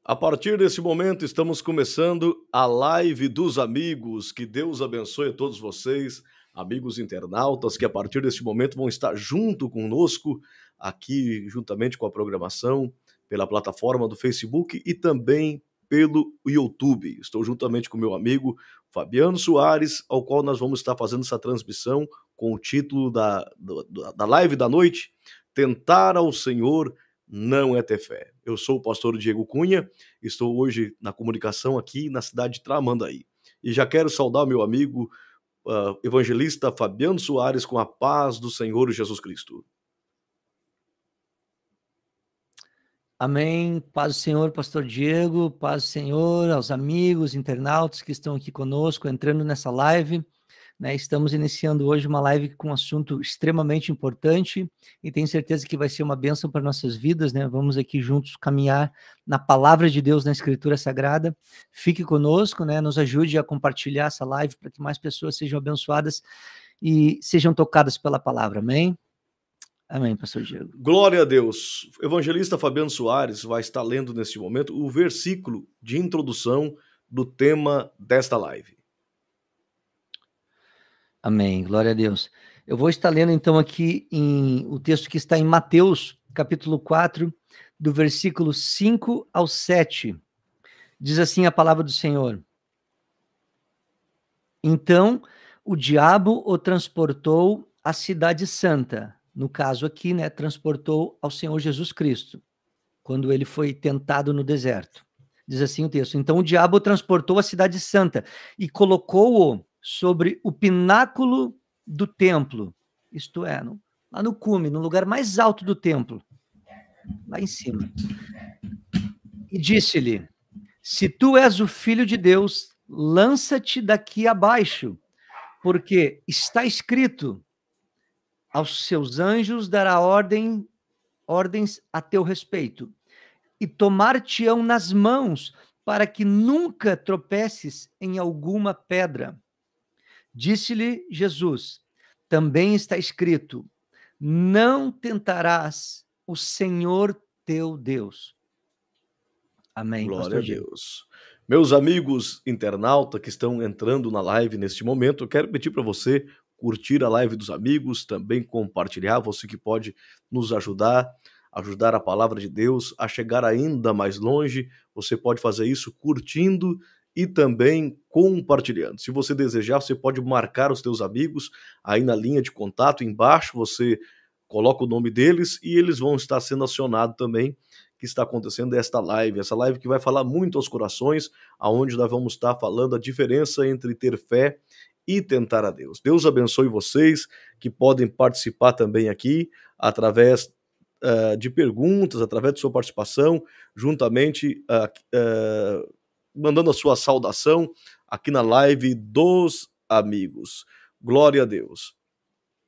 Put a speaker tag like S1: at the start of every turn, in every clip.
S1: A partir desse momento, estamos começando a live dos amigos. Que Deus abençoe a todos vocês, amigos internautas, que a partir desse momento vão estar junto conosco, aqui juntamente com a programação, pela plataforma do Facebook e também pelo YouTube. Estou juntamente com meu amigo Fabiano Soares, ao qual nós vamos estar fazendo essa transmissão com o título da live da noite: Tentar ao Senhor não é ter fé. Eu sou o pastor Diego Cunha, estou hoje na comunicação aqui na cidade de Tramandaí. E já quero saudar meu amigo evangelista Fabiano Soares com a paz do Senhor Jesus Cristo.
S2: Amém. Paz do Senhor, pastor Diego, paz do Senhor aos amigos, internautas que estão aqui conosco, entrando nessa live. Estamos iniciando hoje uma live com um assunto extremamente importante e tenho certeza que vai ser uma bênção para nossas vidas, Vamos aqui juntos caminhar na palavra de Deus, na Escritura Sagrada. Fique conosco, Nos ajude a compartilhar essa live para que mais pessoas sejam abençoadas e sejam tocadas pela palavra. Amém? Amém, pastor Diego.
S1: Glória a Deus. O evangelista Fabiano Soares vai estar lendo neste momento o versículo de introdução do tema desta live.
S2: Amém, glória a Deus. Eu vou estar lendo então aqui o texto que está em Mateus, capítulo 4, do versículo 5 ao 7. Diz assim a palavra do Senhor: Então o diabo o transportou à cidade santa, no caso aqui, transportou ao Senhor Jesus Cristo, quando ele foi tentado no deserto. Diz assim o texto: Então o diabo o transportou à cidade santa e colocou-o sobre o pináculo do templo, isto é, lá no cume, no lugar mais alto do templo, lá em cima. E disse-lhe: Se tu és o Filho de Deus, lança-te daqui abaixo, porque está escrito: aos seus anjos dará ordens a teu respeito, e tomar-te-ão nas mãos, para que nunca tropeces em alguma pedra. Disse-lhe Jesus: Também está escrito: Não tentarás o Senhor teu Deus. Amém.
S1: Glória a Deus. Meus amigos internautas que estão entrando na live neste momento, eu quero pedir para você curtir a live dos amigos, também compartilhar, você que pode nos ajudar a palavra de Deus a chegar ainda mais longe. Você pode fazer isso curtindo e também compartilhando. Se você desejar, você pode marcar os teus amigos aí na linha de contato embaixo, você coloca o nome deles e eles vão estar sendo acionados também, que está acontecendo essa live que vai falar muito aos corações, aonde nós vamos estar falando a diferença entre ter fé e tentar a Deus. Deus abençoe vocês que podem participar também aqui através de perguntas, através de sua participação, juntamente mandando a sua saudação aqui na live dos amigos. Glória a Deus.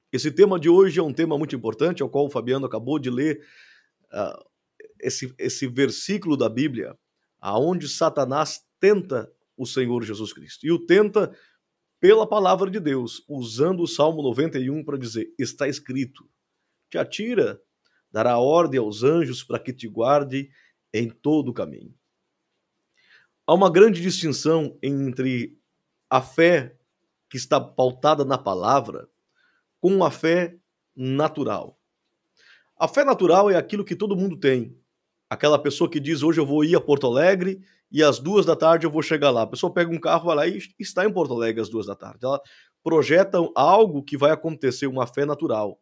S1: Esse tema de hoje é um tema muito importante, ao qual o Fabiano acabou de ler esse versículo da Bíblia, aonde Satanás tenta o Senhor Jesus Cristo. E o tenta pela palavra de Deus, usando o Salmo 91 para dizer: está escrito, te atira, dará ordem aos anjos para que te guarde em todo o caminho. Há uma grande distinção entre a fé que está pautada na palavra com a fé natural. A fé natural é aquilo que todo mundo tem. Aquela pessoa que diz: hoje eu vou ir a Porto Alegre e às 2h eu vou chegar lá. A pessoa pega um carro, vai lá e está em Porto Alegre às 2h. Ela projeta algo que vai acontecer, uma fé natural.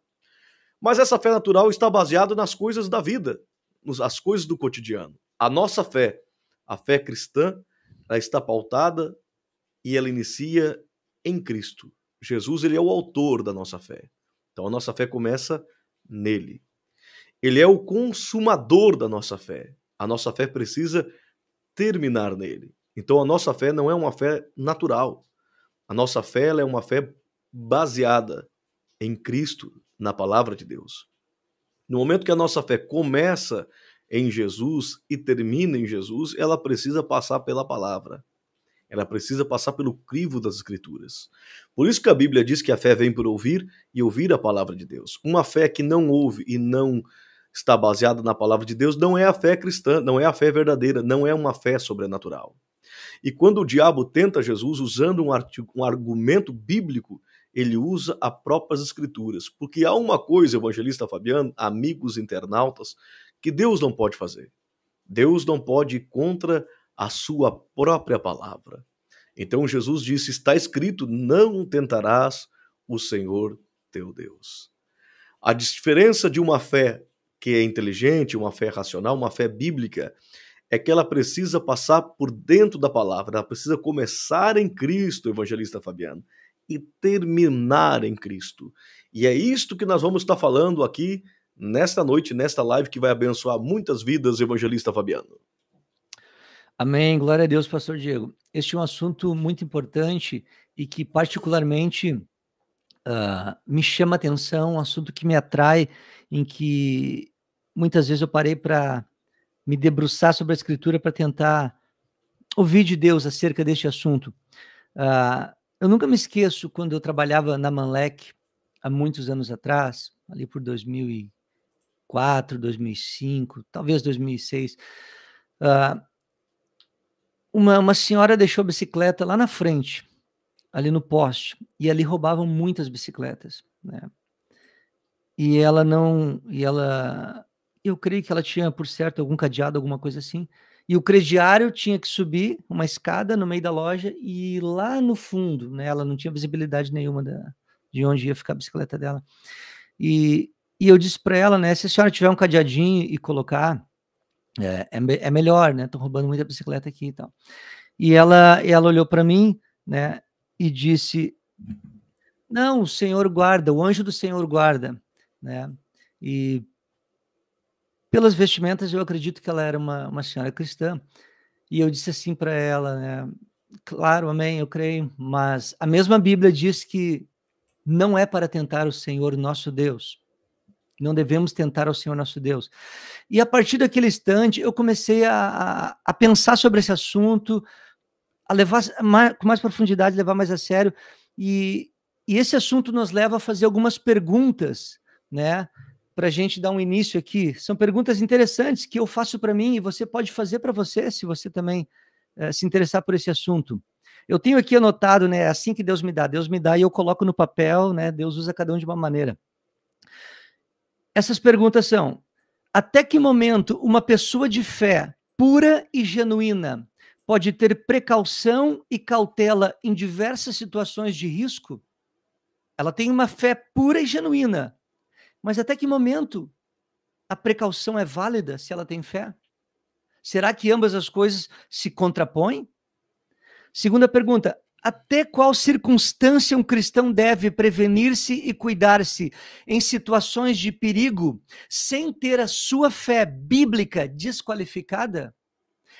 S1: Mas essa fé natural está baseada nas coisas da vida, nas coisas do cotidiano. A nossa fé, a fé cristã, ela está pautada e ela inicia em Cristo. Jesus, ele é o autor da nossa fé. Então a nossa fé começa nele. Ele é o consumador da nossa fé. A nossa fé precisa terminar nele. Então a nossa fé não é uma fé natural. A nossa fé ela é uma fé baseada em Cristo, na palavra de Deus. No momento que a nossa fé começa em Jesus e termina em Jesus, ela precisa passar pela palavra. Ela precisa passar pelo crivo das Escrituras. Por isso que a Bíblia diz que a fé vem por ouvir e ouvir a palavra de Deus. Uma fé que não ouve e não está baseada na palavra de Deus, não é a fé cristã, não é a fé verdadeira, não é uma fé sobrenatural. E quando o diabo tenta Jesus usando um argumento bíblico, ele usa as próprias escrituras. Porque há uma coisa, evangelista Fabiano, amigos internautas, que Deus não pode fazer. Deus não pode ir contra a sua própria palavra. Então Jesus disse, está escrito, não tentarás o Senhor teu Deus. A diferença de uma fé que é inteligente, uma fé racional, uma fé bíblica, é que ela precisa passar por dentro da palavra, ela precisa começar em Cristo, evangelista Fabiano, e terminar em Cristo. E é isto que nós vamos estar falando aqui nesta noite, nesta live, que vai abençoar muitas vidas, evangelista Fabiano.
S2: Amém, glória a Deus, pastor Diego. Este é um assunto muito importante e que particularmente me chama a atenção, um assunto que me atrai, em que muitas vezes eu parei para me debruçar sobre a Escritura para tentar ouvir de Deus acerca deste assunto. Eu nunca me esqueço quando eu trabalhava na Manlec, há muitos anos atrás, ali por 2004, 2005, talvez 2006, uma senhora deixou a bicicleta lá na frente, ali no poste, e ali roubavam muitas bicicletas, né? Eu creio que ela tinha, por certo, algum cadeado, alguma coisa assim, e o crediário tinha que subir uma escada no meio da loja e ir lá no fundo, né? Ela não tinha visibilidade nenhuma de onde ia ficar a bicicleta dela. E eu disse para ela, né, se a senhora tiver um cadeadinho e colocar, é melhor, né? Estão roubando muita bicicleta aqui e tal. E ela olhou para mim, né, e disse, não, o Senhor guarda, o anjo do Senhor guarda, né? E pelas vestimentas eu acredito que ela era uma senhora cristã. E eu disse assim para ela, né, claro, amém, eu creio, mas a mesma Bíblia diz que não é para tentar o Senhor nosso Deus. Não devemos tentar ao Senhor nosso Deus. E a partir daquele instante, eu comecei a pensar sobre esse assunto, a levar com mais profundidade, levar mais a sério. E esse assunto nos leva a fazer algumas perguntas, né? Para a gente dar um início aqui. São perguntas interessantes que eu faço para mim e você pode fazer para você, se você também se interessar por esse assunto. Eu tenho aqui anotado, né? Assim que Deus me dá e eu coloco no papel, né? Deus usa cada um de uma maneira. Essas perguntas são: até que momento uma pessoa de fé pura e genuína pode ter precaução e cautela em diversas situações de risco? Ela tem uma fé pura e genuína, mas até que momento a precaução é válida se ela tem fé? Será que ambas as coisas se contrapõem? Segunda pergunta: até qual circunstância um cristão deve prevenir-se e cuidar-se em situações de perigo sem ter a sua fé bíblica desqualificada?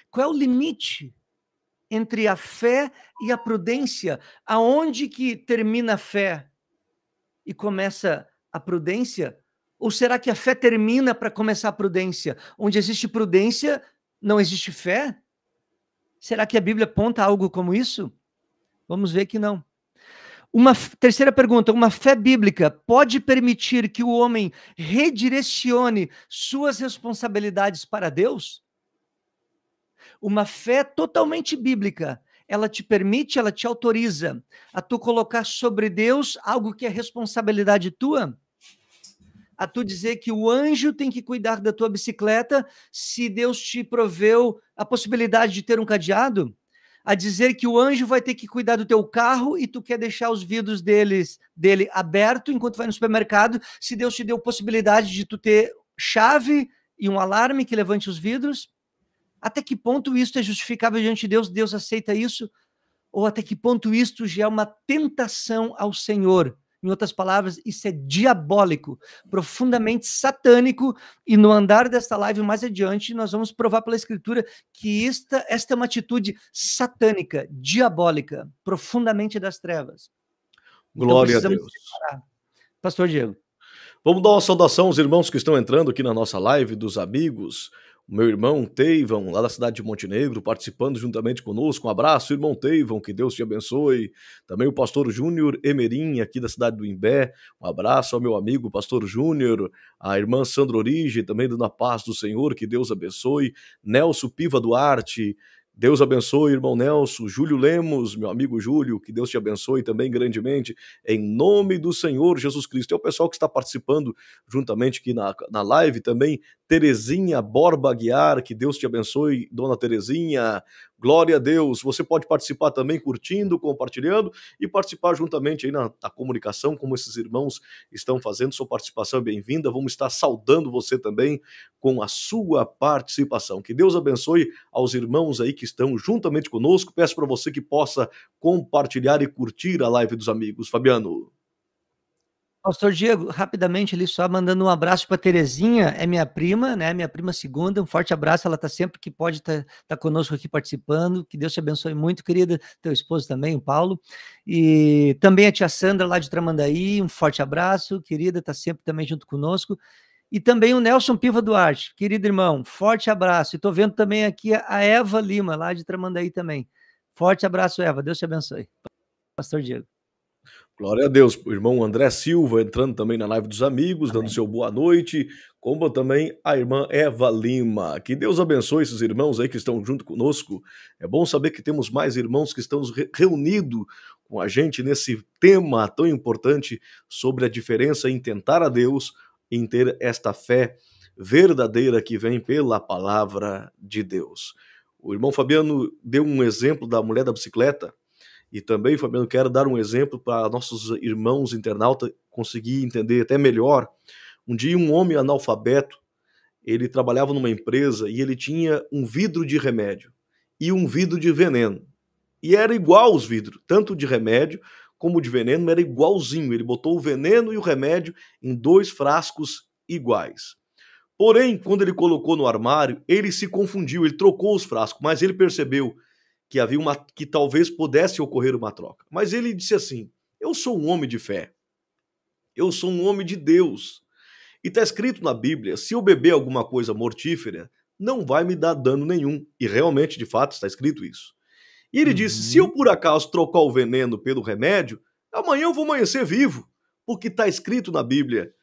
S2: Qual é o limite entre a fé e a prudência? Aonde que termina a fé e começa a prudência? Ou será que a fé termina para começar a prudência? Onde existe prudência, não existe fé? Será que a Bíblia aponta algo como isso? Vamos ver que não. Terceira pergunta: uma fé bíblica pode permitir que o homem redirecione suas responsabilidades para Deus? Uma fé totalmente bíblica, ela te permite, ela te autoriza a tu colocar sobre Deus algo que é responsabilidade tua? A tu dizer que o anjo tem que cuidar da tua bicicleta se Deus te proveu a possibilidade de ter um cadeado? A dizer que o anjo vai ter que cuidar do teu carro e tu quer deixar os vidros dele aberto enquanto vai no supermercado, se Deus te deu possibilidade de tu ter chave e um alarme que levante os vidros? Até que ponto isso é justificável diante de Deus? Deus aceita isso? Ou até que ponto isto já é uma tentação ao Senhor? Em outras palavras, isso é diabólico, profundamente satânico, e no andar desta live mais adiante nós vamos provar pela Escritura que esta é uma atitude satânica, diabólica, profundamente das trevas.
S1: Glória então, a Deus.
S2: Separar. Pastor Diego.
S1: Vamos dar uma saudação aos irmãos que estão entrando aqui na nossa live, dos amigos. Meu irmão Teivon, lá da cidade de Montenegro, participando juntamente conosco. Um abraço, irmão Teivon, que Deus te abençoe. Também o pastor Júnior Emerim, aqui da cidade do Imbé. Um abraço ao meu amigo, pastor Júnior. A irmã Sandra Orige, também dando a paz do Senhor, que Deus abençoe. Nelson Piva Duarte, Deus abençoe, irmão Nelson. Júlio Lemos, meu amigo Júlio, que Deus te abençoe também grandemente, em nome do Senhor Jesus Cristo. É o pessoal que está participando juntamente aqui na live também. Terezinha Borba Aguiar, que Deus te abençoe, dona Terezinha. Glória a Deus. Você pode participar também curtindo, compartilhando e participar juntamente aí na comunicação, como esses irmãos estão fazendo. Sua participação é bem-vinda. Vamos estar saudando você também com a sua participação. Que Deus abençoe aos irmãos aí que estão juntamente conosco. Peço para você que possa compartilhar e curtir a live dos amigos. Fabiano.
S2: Pastor Diego, rapidamente ali, só mandando um abraço para Terezinha, é minha prima, né? Minha prima segunda, um forte abraço, ela está sempre que pode tá conosco aqui participando, que Deus te abençoe muito, querida, teu esposo também, o Paulo, e também a tia Sandra lá de Tramandaí, um forte abraço, querida, está sempre também junto conosco, e também o Nelson Piva Duarte, querido irmão, forte abraço, e estou vendo também aqui a Eva Lima, lá de Tramandaí também, forte abraço, Eva, Deus te abençoe. Pastor Diego.
S1: Glória a Deus, o irmão André Silva entrando também na live dos amigos,
S2: Amém.
S1: Dando seu boa noite, como também a irmã Eva Lima. Que Deus abençoe esses irmãos aí que estão junto conosco. É bom saber que temos mais irmãos que estão reunidos com a gente nesse tema tão importante sobre a diferença em tentar a Deus e em ter esta fé verdadeira que vem pela palavra de Deus. O irmão Fabiano deu um exemplo da mulher da bicicleta. E também, Fabiano, quero dar um exemplo para nossos irmãos internautas conseguir entender até melhor. Um dia, um homem analfabeto, ele trabalhava numa empresa e ele tinha um vidro de remédio e um vidro de veneno. E era igual os vidros, tanto de remédio como de veneno, era igualzinho. Ele botou o veneno e o remédio em 2 frascos iguais. Porém, quando ele colocou no armário, ele se confundiu, ele trocou os frascos, mas ele percebeu que havia que talvez pudesse ocorrer uma troca. Mas ele disse assim: eu sou um homem de fé. Eu sou um homem de Deus. E está escrito na Bíblia, se eu beber alguma coisa mortífera, não vai me dar dano nenhum. E realmente, de fato, está escrito isso. E ele disse, se eu por acaso trocar o veneno pelo remédio, amanhã eu vou amanhecer vivo. Porque está escrito na Bíblia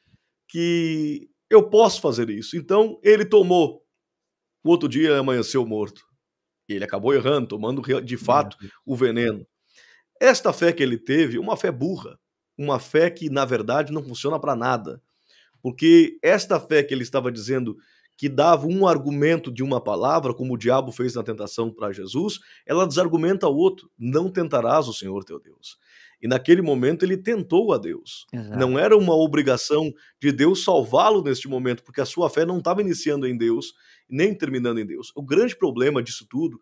S1: que eu posso fazer isso. Então, ele tomou. O outro dia amanheceu morto. E ele acabou errando, tomando de fato o veneno. Esta fé que ele teve, uma fé burra, uma fé que na verdade não funciona para nada. Porque esta fé que ele estava dizendo que dava um argumento de uma palavra, como o diabo fez na tentação para Jesus, ela desargumenta o outro. Não tentarás o Senhor teu Deus. E naquele momento ele tentou a Deus. Exato. Não era uma obrigação de Deus salvá-lo neste momento, porque a sua fé não estava iniciando em Deus, nem terminando em Deus. O grande problema disso tudo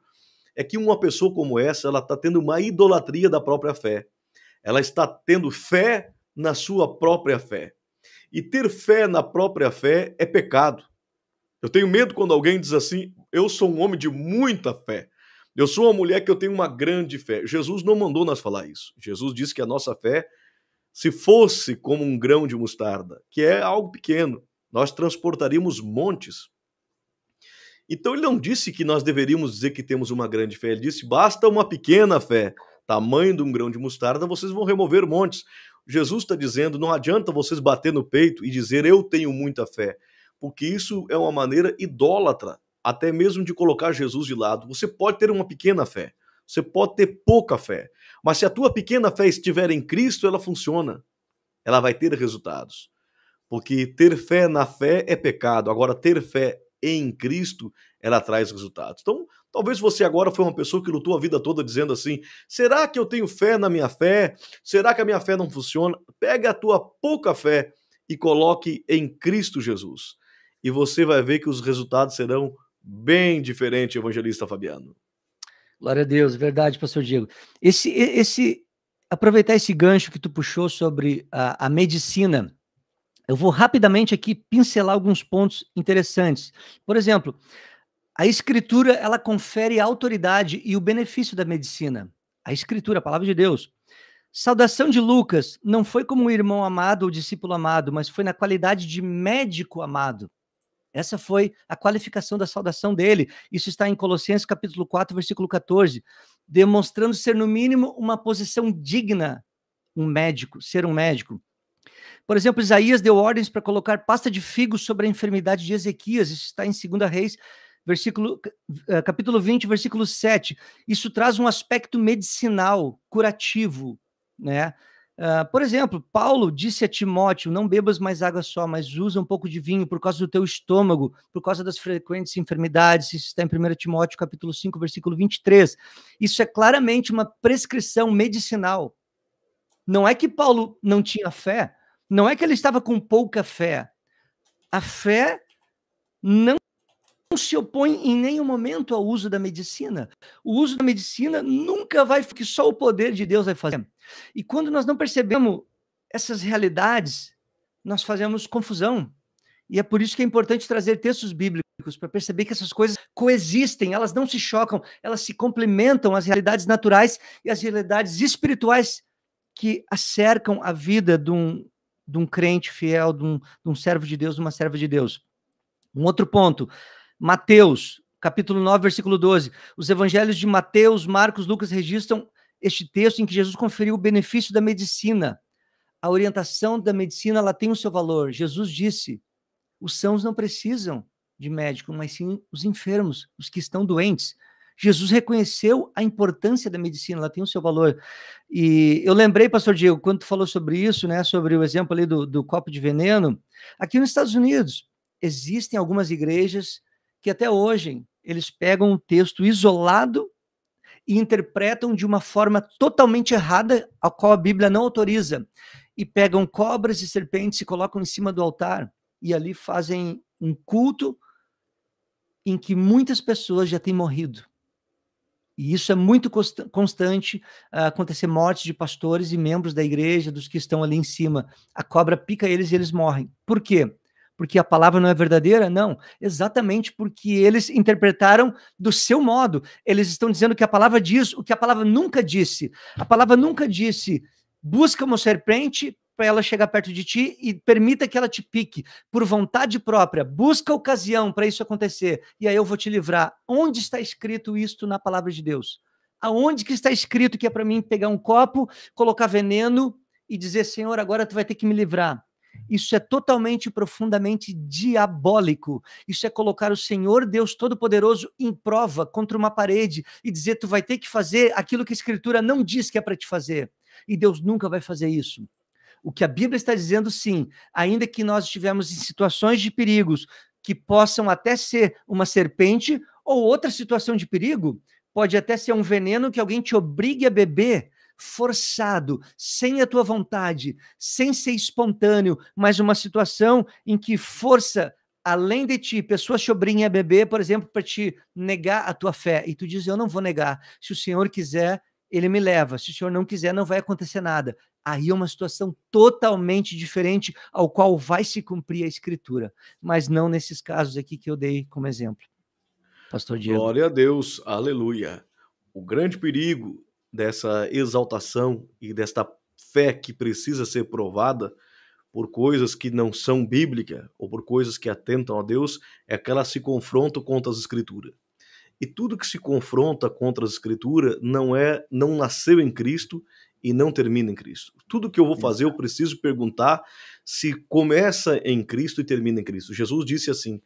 S1: é que uma pessoa como essa, ela está tendo uma idolatria da própria fé. Ela está tendo fé na sua própria fé. E ter fé na própria fé é pecado. Eu tenho medo quando alguém diz assim, eu sou um homem de muita fé. Eu sou uma mulher que eu tenho uma grande fé. Jesus não mandou nós falar isso. Jesus disse que a nossa fé, se fosse como um grão de mostarda, que é algo pequeno, nós transportaríamos montes. Então ele não disse que nós deveríamos dizer que temos uma grande fé. Ele disse, basta uma pequena fé, tamanho de um grão de mostarda, vocês vão remover montes. Jesus está dizendo, não adianta vocês bater no peito e dizer, eu tenho muita fé. Porque isso é uma maneira idólatra, até mesmo de colocar Jesus de lado. Você pode ter uma pequena fé, você pode ter pouca fé, mas se a tua pequena fé estiver em Cristo, ela funciona, ela vai ter resultados. Porque ter fé na fé é pecado, agora ter fé em Cristo, ela traz resultados. Então, talvez você agora foi uma pessoa que lutou a vida toda dizendo assim, será que eu tenho fé na minha fé? Será que a minha fé não funciona? Pega a tua pouca fé e coloque em Cristo Jesus. E você vai ver que os resultados serão bem diferentes, evangelista Fabiano.
S2: Glória a Deus, verdade, pastor Diego. Aproveitar esse gancho que tu puxou sobre a medicina, eu vou rapidamente aqui pincelar alguns pontos interessantes. Por exemplo, a Escritura, ela confere a autoridade e o benefício da medicina. A Escritura, a palavra de Deus. Saudação de Lucas não foi como um irmão amado ou discípulo amado, mas foi na qualidade de médico amado. Essa foi a qualificação da saudação dele. Isso está em Colossenses capítulo 4, versículo 14, demonstrando ser, no mínimo, uma posição digna, ser um médico. Por exemplo, Isaías deu ordens para colocar pasta de figos sobre a enfermidade de Ezequias. Isso está em 2 Reis, capítulo 20, versículo 7. Isso traz um aspecto medicinal, curativo, né? Por exemplo, Paulo disse a Timóteo, não bebas mais água só, mas usa um pouco de vinho por causa do teu estômago, por causa das frequentes enfermidades. Isso está em 1 Timóteo, capítulo 5, versículo 23. Isso é claramente uma prescrição medicinal. Não é que Paulo não tinha fé, não é que ele estava com pouca fé. A fé não se opõe em nenhum momento ao uso da medicina. O uso da medicina nunca vai, que só o poder de Deus vai fazer. E quando nós não percebemos essas realidades, nós fazemos confusão. E é por isso que é importante trazer textos bíblicos, para perceber que essas coisas coexistem, elas não se chocam, elas se complementam, as realidades naturais e as realidades espirituais que acercam a vida de um crente fiel, de um servo de Deus, de uma serva de Deus. Um outro ponto, Mateus, capítulo 9, versículo 12. Os evangelhos de Mateus, Marcos, Lucas registram este texto em que Jesus conferiu o benefício da medicina. A orientação da medicina, ela tem o seu valor. Jesus disse, os sãos não precisam de médico, mas sim os enfermos, os que estão doentes. Jesus reconheceu a importância da medicina, ela tem o seu valor. E eu lembrei, pastor Diego, quando tu falou sobre isso, né, sobre o exemplo ali do copo de veneno, aqui nos Estados Unidos, existem algumas igrejas que até hoje eles pegam um texto isolado e interpretam de uma forma totalmente errada, a qual a Bíblia não autoriza, e pegam cobras e serpentes e colocam em cima do altar, e ali fazem um culto em que muitas pessoas já têm morrido. E isso é muito constante, acontecer mortes de pastores e membros da igreja, dos que estão ali em cima. A cobra pica eles e eles morrem. Por quê? Porque a palavra não é verdadeira? Não. Exatamente porque eles interpretaram do seu modo. Eles estão dizendo que a palavra diz o que a palavra nunca disse. A palavra nunca disse, busca uma serpente para ela chegar perto de ti e permita que ela te pique por vontade própria, busca ocasião para isso acontecer, e aí eu vou te livrar. Onde está escrito isto na palavra de Deus? Aonde que está escrito que é para mim pegar um copo, colocar veneno e dizer, Senhor, agora tu vai ter que me livrar? Isso é totalmente e profundamente diabólico. Isso é colocar o Senhor Deus Todo-Poderoso em prova contra uma parede e dizer, tu vai ter que fazer aquilo que a Escritura não diz que é para te fazer. E Deus nunca vai fazer isso. O que a Bíblia está dizendo, sim, ainda que nós estivermos em situações de perigos que possam até ser uma serpente ou outra situação de perigo, pode até ser um veneno que alguém te obrigue a beber, forçado, sem a tua vontade, sem ser espontâneo, mas uma situação em que força, além de ti, pessoas te obriguem a beber, por exemplo, para te negar a tua fé, e tu diz, eu não vou negar, se o Senhor quiser, ele me leva, se o Senhor não quiser, não vai acontecer nada. Aí é uma situação totalmente diferente ao qual vai se cumprir a Escritura, mas não nesses casos aqui que eu dei como exemplo. Pastor Diego.
S1: Glória a Deus, aleluia. O grande perigo dessa exaltação e desta fé que precisa ser provada por coisas que não são bíblicas ou por coisas que atentam a Deus é que elas se confrontam contra as Escrituras. E tudo que se confronta contra as Escrituras não nasceu em Cristo e não termina em Cristo. Tudo que eu vou fazer, eu preciso perguntar se começa em Cristo e termina em Cristo. Jesus disse assim,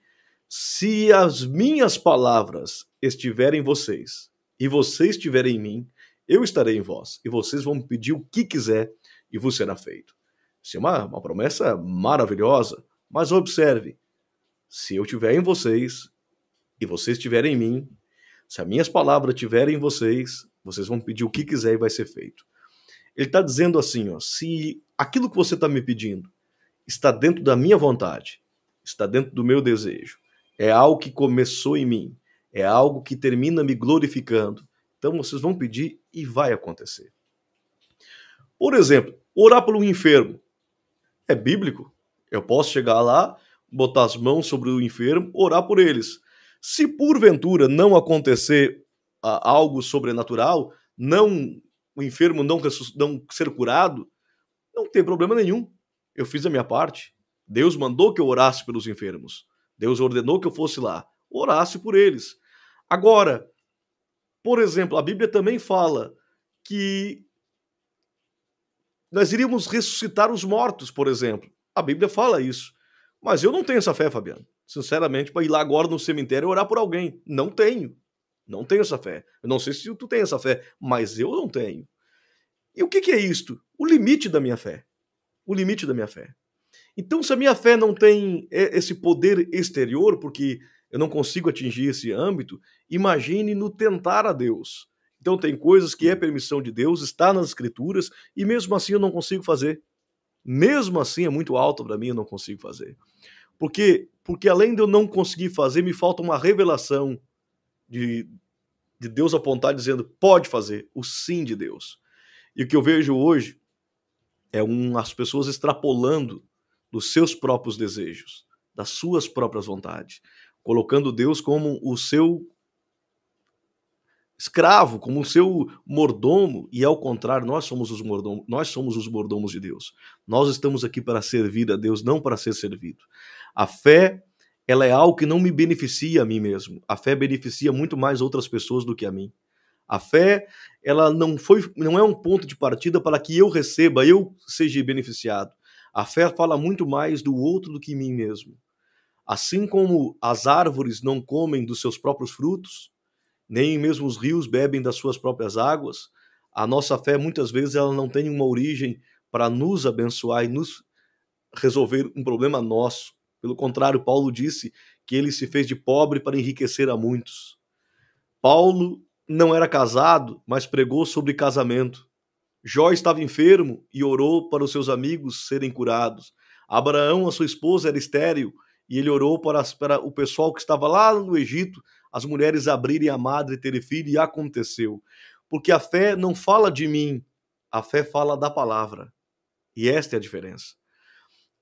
S1: se as minhas palavras estiverem em vocês e vocês estiverem em mim, eu estarei em vós e vocês vão me pedir o que quiser e vos será feito. Isso é uma promessa maravilhosa, mas observe, se eu estiver em vocês e vocês estiverem em mim, se as minhas palavras estiverem em vocês, vocês vão pedir o que quiser e vai ser feito. Ele está dizendo assim, ó, se aquilo que você está me pedindo está dentro da minha vontade, está dentro do meu desejo, é algo que começou em mim, é algo que termina me glorificando, então vocês vão pedir e vai acontecer. Por exemplo, orar pelo enfermo. É bíblico. Eu posso chegar lá, botar as mãos sobre o enfermo, orar por eles. Se porventura não acontecer algo sobrenatural, o enfermo não ser curado, não tem problema nenhum. Eu fiz a minha parte. Deus mandou que eu orasse pelos enfermos. Deus ordenou que eu fosse lá. Orasse por eles. Agora, por exemplo, a Bíblia também fala que nós iríamos ressuscitar os mortos, por exemplo. A Bíblia fala isso. Mas eu não tenho essa fé, Fabiano. Sinceramente, para ir lá agora no cemitério e orar por alguém. Não tenho. Não tenho essa fé. Eu não sei se tu tem essa fé, mas eu não tenho. E o que é isto? O limite da minha fé. O limite da minha fé. Então, se a minha fé não tem esse poder exterior, porque eu não consigo atingir esse âmbito, imagine no tentar a Deus. Então, tem coisas que é permissão de Deus, está nas Escrituras, e mesmo assim eu não consigo fazer. Mesmo assim é muito alto para mim, eu não consigo fazer. Porque além de eu não conseguir fazer, me falta uma revelação de Deus apontar dizendo, pode fazer, o sim de Deus. E o que eu vejo hoje é as pessoas extrapolando dos seus próprios desejos, das suas próprias vontades, colocando Deus como o seu escravo, como o seu mordomo, e ao contrário, nós somos os mordomos de Deus. Nós estamos aqui para servir a Deus, não para ser servido. A fé, ela é algo que não me beneficia a mim mesmo. A fé beneficia muito mais outras pessoas do que a mim. A fé, ela não é um ponto de partida para que eu receba, eu seja beneficiado. A fé fala muito mais do outro do que em mim mesmo. Assim como as árvores não comem dos seus próprios frutos, nem mesmo os rios bebem das suas próprias águas, a nossa fé muitas vezes ela não tem uma origem para nos abençoar e nos resolver um problema nosso. Pelo contrário, Paulo disse que ele se fez de pobre para enriquecer a muitos. Paulo não era casado, mas pregou sobre casamento. Jó estava enfermo e orou para os seus amigos serem curados. Abraão, a sua esposa, era estéril e ele orou para o pessoal que estava lá no Egito, as mulheres abrirem a madre e terem filho, e aconteceu. Porque a fé não fala de mim, a fé fala da palavra. E esta é a diferença.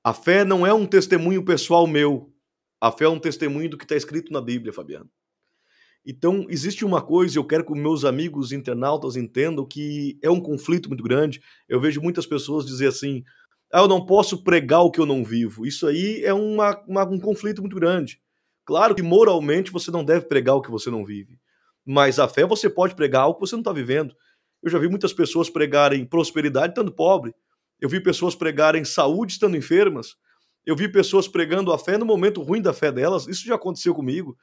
S1: A fé não é um testemunho pessoal meu, a fé é um testemunho do que está escrito na Bíblia, Fabiano. Então, existe uma coisa, eu quero que meus amigos internautas entendam que é um conflito muito grande. Eu vejo muitas pessoas dizer assim, eu não posso pregar o que eu não vivo. Isso aí é um conflito muito grande. Claro que moralmente você não deve pregar o que você não vive. Mas a fé você pode pregar algo que você não está vivendo. Eu já vi muitas pessoas pregarem prosperidade estando pobre. Eu vi pessoas pregarem saúde estando enfermas. Eu vi pessoas pregando a fé no momento ruim da fé delas. Isso já aconteceu comigo.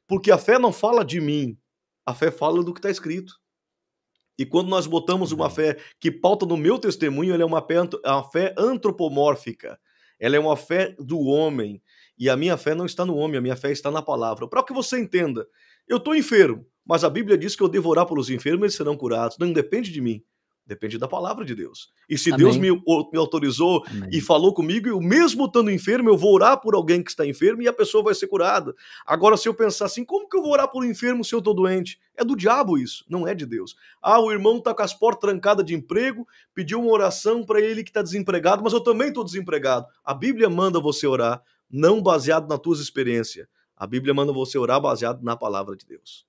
S1: Porque a fé não fala de mim, a fé fala do que está escrito. E quando nós botamos uma fé que pauta no meu testemunho, ela é uma fé antropomórfica. Ela é uma fé do homem. E a minha fé não está no homem, a minha fé está na palavra. Para que você entenda, eu estou enfermo, mas a Bíblia diz que eu devo orar pelos enfermos e eles serão curados. Não depende de mim. Depende da palavra de Deus. E se Amém. Deus me autorizou Amém. E falou comigo, eu mesmo estando enfermo, eu vou orar por alguém que está enfermo e a pessoa vai ser curada. Agora, se eu pensar assim, como que eu vou orar por um enfermo se eu estou doente? É do diabo isso, não é de Deus. O irmão está com as portas trancadas de emprego, pediu uma oração para ele que está desempregado, mas eu também estou desempregado. A Bíblia manda você orar, não baseado nas tuas experiências. A Bíblia manda você orar baseado na palavra de Deus.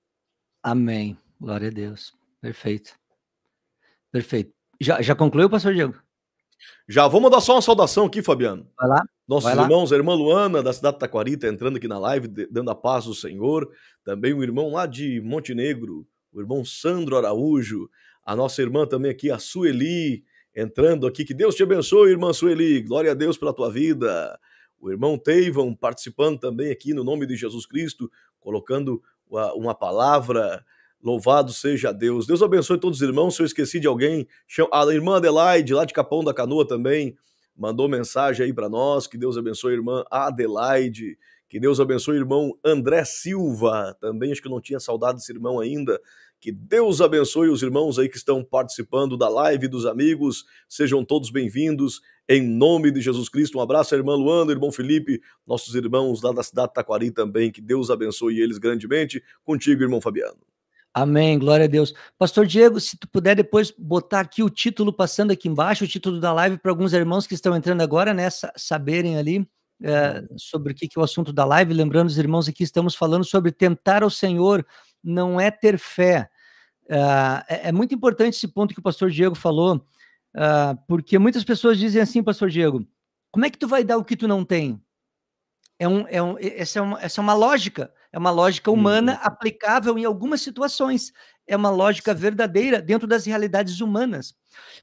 S2: Amém. Glória a Deus. Perfeito. Perfeito. Já concluiu, pastor Diego?
S1: Já, vamos dar só uma saudação aqui, Fabiano.
S2: Vai lá.
S1: Nossos irmãos, a irmã Luana, da cidade de Taquari, está entrando aqui na live, dando a paz do Senhor. Também o irmão lá de Montenegro, o irmão Sandro Araújo. A nossa irmã também aqui, a Sueli, entrando aqui. Que Deus te abençoe, irmã Sueli. Glória a Deus pela tua vida. O irmão Teivon participando também aqui no nome de Jesus Cristo, colocando uma palavra. Louvado seja Deus. Deus abençoe todos os irmãos. Se eu esqueci de alguém, a irmã Adelaide, lá de Capão da Canoa também, mandou mensagem aí para nós. Que Deus abençoe a irmã Adelaide. Que Deus abençoe o irmão André Silva. Também acho que eu não tinha saudade desse irmão ainda. Que Deus abençoe os irmãos aí que estão participando da live dos amigos. Sejam todos bem-vindos. Em nome de Jesus Cristo. Um abraço à irmã Luana, irmão Felipe, nossos irmãos lá da cidade de Taquari também. Que Deus abençoe eles grandemente. Contigo, irmão Fabiano.
S2: Amém, glória a Deus. Pastor Diego, se tu puder depois botar aqui o título, passando aqui embaixo, o título da live para alguns irmãos que estão entrando agora, né, saberem ali sobre o que é o assunto da live. Lembrando os irmãos aqui, estamos falando sobre tentar ao Senhor, não é ter fé. É muito importante esse ponto que o pastor Diego falou, porque muitas pessoas dizem assim, pastor Diego, como é que tu vai dar o que tu não tem? Essa é uma lógica, é uma lógica humana aplicável em algumas situações, é uma lógica verdadeira dentro das realidades humanas.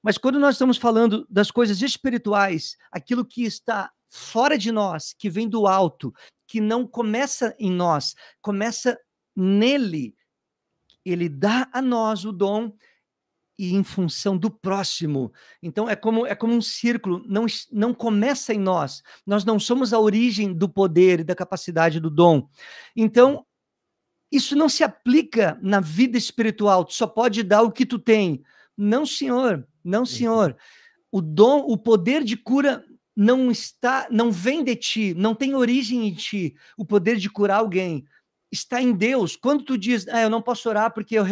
S2: Mas quando nós estamos falando das coisas espirituais, aquilo que está fora de nós, que vem do alto, que não começa em nós, começa nele, ele dá a nós o dom e em função do próximo. Então é como um círculo, não começa em nós. Nós não somos a origem do poder e da capacidade do dom. Então, isso não se aplica na vida espiritual. Tu só pode dar o que tu tem. Não, senhor. Não, senhor. O dom, o poder de cura não vem de ti, não tem origem em ti. O poder de curar alguém está em Deus. Quando tu diz, eu não posso orar porque eu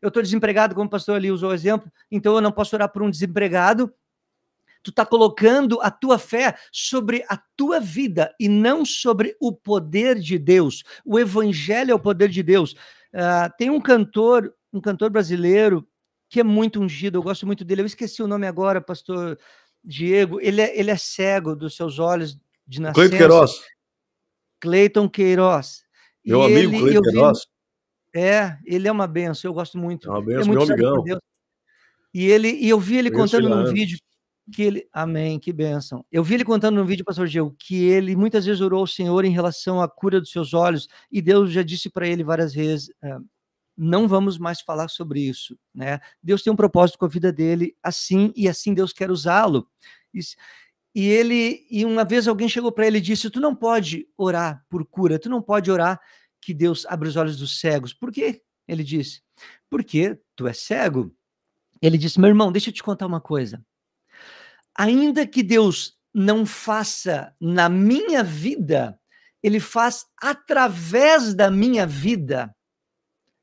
S2: estou desempregado, como o pastor ali usou o exemplo, então eu não posso orar por um desempregado, tu está colocando a tua fé sobre a tua vida e não sobre o poder de Deus. O evangelho é o poder de Deus. Tem um cantor brasileiro que é muito ungido, eu gosto muito dele, eu esqueci o nome agora, pastor Diego, ele é cego dos seus olhos de nascença. Cleiton Queiroz.
S1: Meu amigo Cleiton Queiroz.
S2: Ele é uma benção, eu gosto muito.
S1: É uma benção, meu amigão.
S2: E eu vi ele contando num vídeo que ele... Amém, que bênção. Eu vi ele contando num vídeo, pastor Diego, que ele muitas vezes orou ao Senhor em relação à cura dos seus olhos, e Deus já disse para ele várias vezes, não vamos mais falar sobre isso, né? Deus tem um propósito com a vida dele, assim, e assim Deus quer usá-lo. E uma vez alguém chegou para ele e disse, tu não pode orar por cura, tu não pode orar que Deus abra os olhos dos cegos. Por quê? Ele disse, porque tu és cego. Ele disse, meu irmão, deixa eu te contar uma coisa. Ainda que Deus não faça na minha vida, ele faz através da minha vida.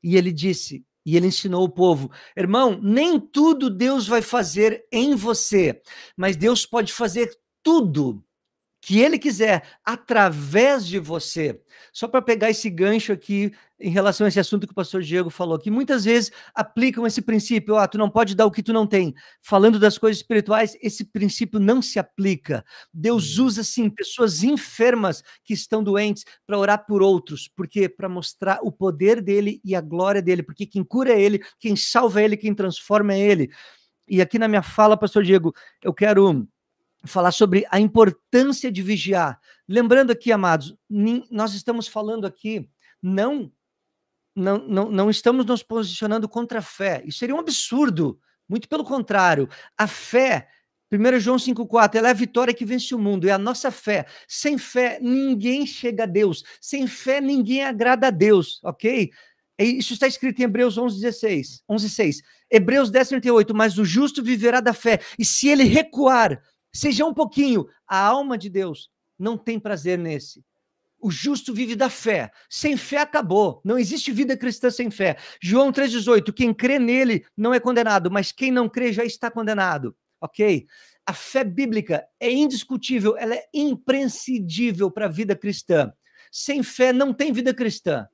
S2: E ele disse, e ele ensinou o povo, irmão, nem tudo Deus vai fazer em você, mas Deus pode fazer tudo que ele quiser através de você. Só para pegar esse gancho aqui em relação a esse assunto que o pastor Diego falou, que muitas vezes aplicam esse princípio, tu não pode dar o que tu não tem. Falando das coisas espirituais, esse princípio não se aplica. Deus usa, sim, pessoas enfermas que estão doentes para orar por outros. Por quê? Para mostrar o poder dele e a glória dele, porque quem cura é ele, quem salva é ele, quem transforma é ele. E aqui na minha fala, pastor Diego, eu quero falar sobre a importância de vigiar. Lembrando aqui, amados, nós estamos falando aqui, não estamos nos posicionando contra a fé. Isso seria um absurdo. Muito pelo contrário. A fé, 1 João 5,4, ela é a vitória que vence o mundo, é a nossa fé. Sem fé, ninguém chega a Deus. Sem fé, ninguém agrada a Deus, ok? Isso está escrito em Hebreus 11:6. Hebreus 10:38, mas o justo viverá da fé, e se ele recuar, seja um pouquinho, a alma de Deus não tem prazer nesse. O justo vive da fé. Sem fé acabou. Não existe vida cristã sem fé. João 3,18, quem crê nele não é condenado, mas quem não crê já está condenado. Ok? A fé bíblica é indiscutível, ela é imprescindível para a vida cristã. Sem fé não tem vida cristã.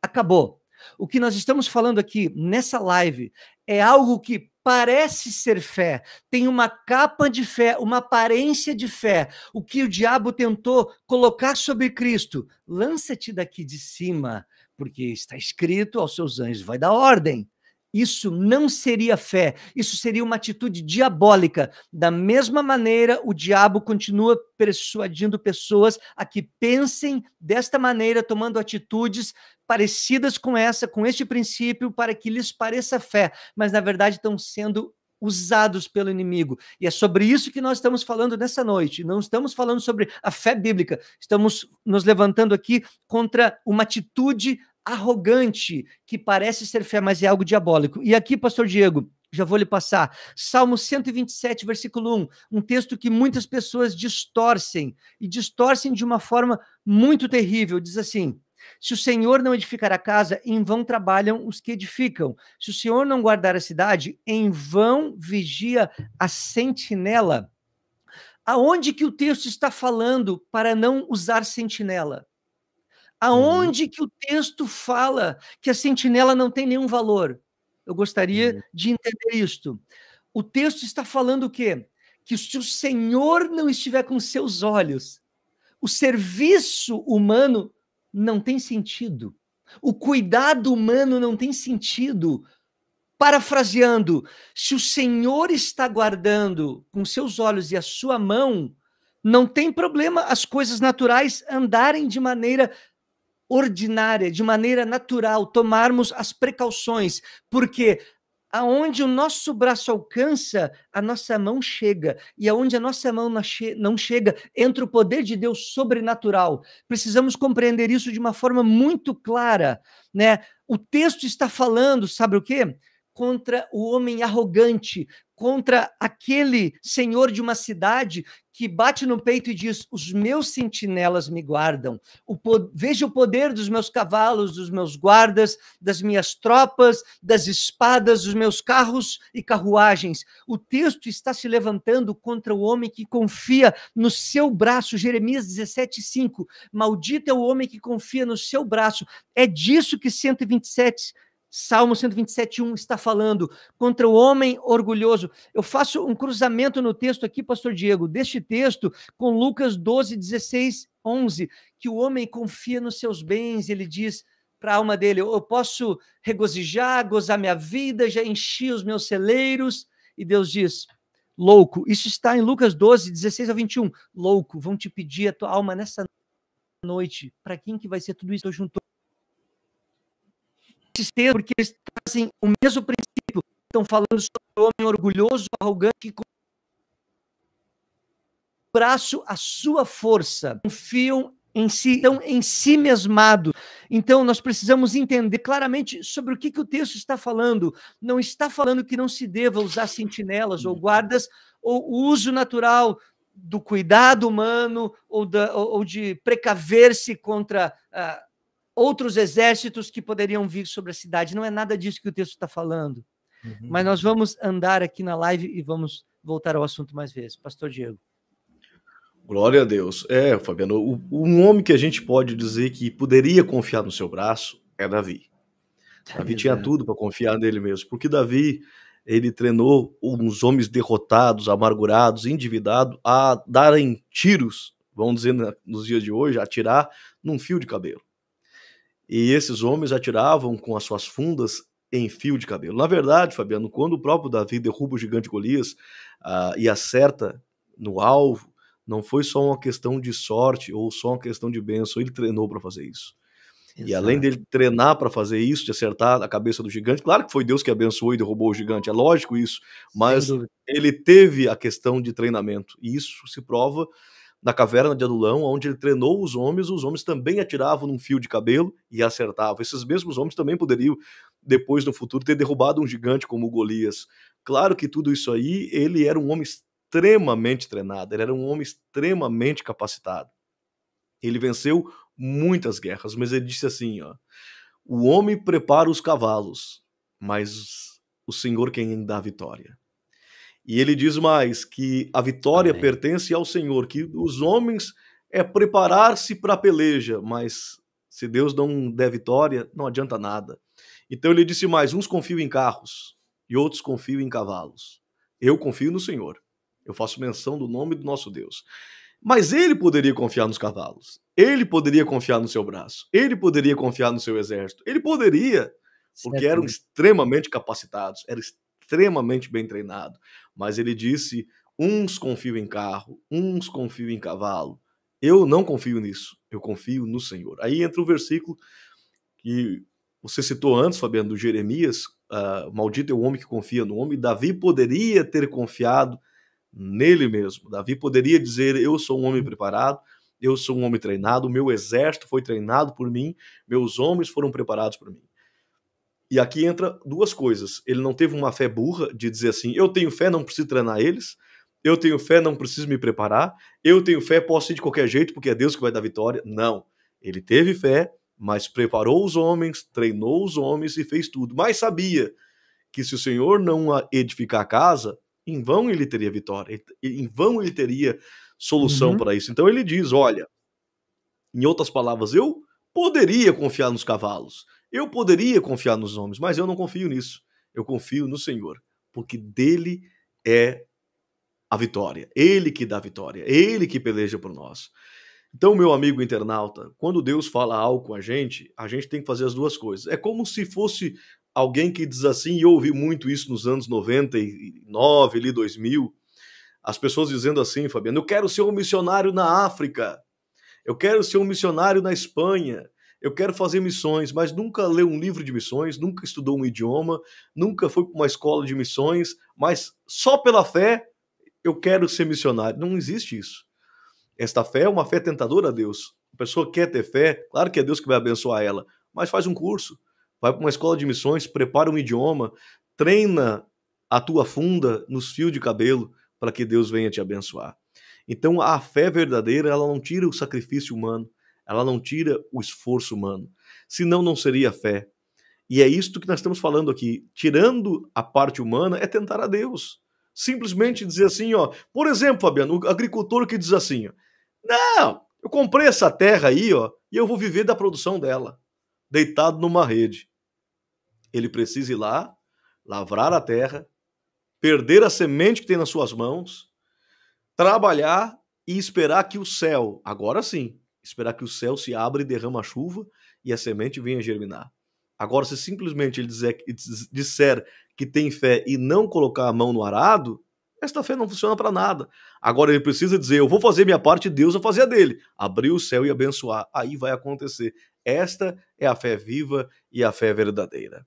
S2: Acabou. O que nós estamos falando aqui nessa live é algo que parece ser fé, tem uma capa de fé, uma aparência de fé. O que o diabo tentou colocar sobre Cristo, lança-te daqui de cima, porque está escrito aos seus anjos, vai dar ordem. Isso não seria fé, isso seria uma atitude diabólica. Da mesma maneira, o diabo continua persuadindo pessoas a que pensem desta maneira, tomando atitudes parecidas com este princípio, para que lhes pareça fé, mas na verdade estão sendo usados pelo inimigo. E é sobre isso que nós estamos falando nessa noite. Não estamos falando sobre a fé bíblica, estamos nos levantando aqui contra uma atitude arrogante, que parece ser fé, mas é algo diabólico. E aqui, pastor Diego, já vou lhe passar, Salmo 127, versículo 1, um texto que muitas pessoas distorcem, e distorcem de uma forma muito terrível, diz assim, se o Senhor não edificar a casa, em vão trabalham os que edificam. Se o Senhor não guardar a cidade, em vão vigia a sentinela. Aonde que o texto está falando para não usar sentinela? Aonde que o texto fala que a sentinela não tem nenhum valor? Eu gostaria de entender isto. O texto está falando o quê? Que se o Senhor não estiver com seus olhos, o serviço humano não tem sentido. O cuidado humano não tem sentido. Parafraseando, se o Senhor está guardando com seus olhos e a sua mão, não tem problema as coisas naturais andarem de maneira ordinária, de maneira natural, tomarmos as precauções, porque aonde o nosso braço alcança, a nossa mão chega, e aonde a nossa mão não chega, entra o poder de Deus sobrenatural. Precisamos compreender isso de uma forma muito clara, né? O texto está falando, sabe o quê? Contra o homem arrogante, contra aquele senhor de uma cidade que bate no peito e diz: os meus sentinelas me guardam, veja o poder dos meus cavalos, dos meus guardas, das minhas tropas, das espadas, dos meus carros e carruagens. O texto está se levantando contra o homem que confia no seu braço. Jeremias 17:5. Maldito é o homem que confia no seu braço. É disso que Salmo 127:1 está falando, contra o homem orgulhoso. Eu faço um cruzamento no texto aqui, pastor Diego, deste texto com Lucas 12:16-11, que o homem confia nos seus bens, ele diz para a alma dele: eu posso regozijar, gozar minha vida, já enchi os meus celeiros, e Deus diz: louco. Isso está em Lucas 12:16-21. Louco, vão te pedir a tua alma nessa noite. Para quem que vai ser tudo isso? Eu junto porque eles trazem o mesmo princípio. Estão falando sobre o homem orgulhoso, arrogante, que com o braço a sua força, confiam em si, estão em si mesmado. Então, nós precisamos entender claramente sobre o que o texto está falando. Não está falando que não se deva usar sentinelas ou guardas, ou o uso natural do cuidado humano, ou de precaver-se contra outros exércitos que poderiam vir sobre a cidade. Não é nada disso que o texto está falando. Mas nós vamos andar aqui na live e vamos voltar ao assunto mais vezes. Pastor Diego.
S1: Glória a Deus. Fabiano, um homem que a gente pode dizer que poderia confiar no seu braço é Davi. Davi tinha tudo para confiar nele mesmo, porque Davi, ele treinou uns homens derrotados, amargurados, endividados, a darem tiros, vamos dizer nos dias de hoje, atirar num fio de cabelo. E esses homens atiravam com as suas fundas em fio de cabelo. Na verdade, Fabiano, quando o próprio Davi derruba o gigante Golias e acerta no alvo, não foi só uma questão de sorte ou só uma questão de bênção, ele treinou para fazer isso. Exato. E além dele treinar para fazer isso, de acertar a cabeça do gigante, claro que foi Deus que abençoou e derrubou o gigante, é lógico isso, mas ele teve a questão de treinamento, e isso se prova na caverna de Adulão, onde ele treinou os homens também atiravam num fio de cabelo e acertavam. Esses mesmos homens também poderiam, depois no futuro, ter derrubado um gigante como o Golias. Claro que tudo isso aí, ele era um homem extremamente treinado, ele era um homem extremamente capacitado. Ele venceu muitas guerras, mas ele disse assim, ó: o homem prepara os cavalos, mas o Senhor quem dá a vitória. E ele diz mais que a vitória pertence ao Senhor, que os homens preparar-se para a peleja, mas se Deus não der vitória, não adianta nada. Então ele disse mais: uns confiam em carros e outros confiam em cavalos. Eu confio no Senhor. Eu faço menção do nome do nosso Deus. Mas ele poderia confiar nos cavalos. Ele poderia confiar no seu braço. Ele poderia confiar no seu exército. Ele poderia, porque eram extremamente capacitados, eram extremamente bem treinados. Mas ele disse: uns confiam em carro, uns confiam em cavalo. Eu não confio nisso, eu confio no Senhor. Aí entra o versículo que você citou antes, Fabiano, do Jeremias: maldito é o homem que confia no homem. Davi poderia ter confiado nele mesmo. Davi poderia dizer: eu sou um homem preparado, eu sou um homem treinado, meu exército foi treinado por mim, meus homens foram preparados por mim. E aqui entra duas coisas. Ele não teve uma fé burra de dizer assim: eu tenho fé, não preciso treinar eles, eu tenho fé, não preciso me preparar, eu tenho fé, posso ir de qualquer jeito porque é Deus que vai dar vitória. Não. Ele teve fé, mas preparou os homens, treinou os homens e fez tudo. Mas sabia que se o Senhor não edificar a casa, em vão ele teria vitória, em vão ele teria solução para isso. Então ele diz: olha, em outras palavras, eu poderia confiar nos cavalos, eu poderia confiar nos homens, mas eu não confio nisso. Eu confio no Senhor, porque dele é a vitória. Ele que dá a vitória, ele que peleja por nós. Então, meu amigo internauta, quando Deus fala algo com a gente tem que fazer as duas coisas. É como se fosse alguém que diz assim, e eu ouvi muito isso nos anos 99, ali 2000, as pessoas dizendo assim, Fabiano, eu quero ser um missionário na África, eu quero ser um missionário na Espanha, eu quero fazer missões, mas nunca leu um livro de missões, nunca estudou um idioma, nunca foi para uma escola de missões, mas só pela fé eu quero ser missionário. Não existe isso. Esta fé é uma fé tentadora a Deus. A pessoa quer ter fé, claro que é Deus que vai abençoar ela, mas faz um curso, vai para uma escola de missões, prepara um idioma, treina a tua funda nos fios de cabelo para que Deus venha te abençoar. Então a fé verdadeira, ela não tira o sacrifício humano, ela não tira o esforço humano, senão não seria fé. E é isto que nós estamos falando aqui. Tirando a parte humana é tentar a Deus. Simplesmente dizer assim, ó. Por exemplo, Fabiano, o agricultor que diz assim, ó, não, eu comprei essa terra aí, ó, e eu vou viver da produção dela, deitado numa rede. Ele precisa ir lá, lavrar a terra, perder a semente que tem nas suas mãos, trabalhar e esperar que o céu, agora sim, esperar que o céu se abra e derrama a chuva e a semente venha germinar. Agora, se simplesmente ele disser que tem fé e não colocar a mão no arado, esta fé não funciona para nada. Agora ele precisa dizer, eu vou fazer minha parte e Deus vai fazer a dele. Abrir o céu e abençoar. Aí vai acontecer. Esta é a fé viva e a fé verdadeira.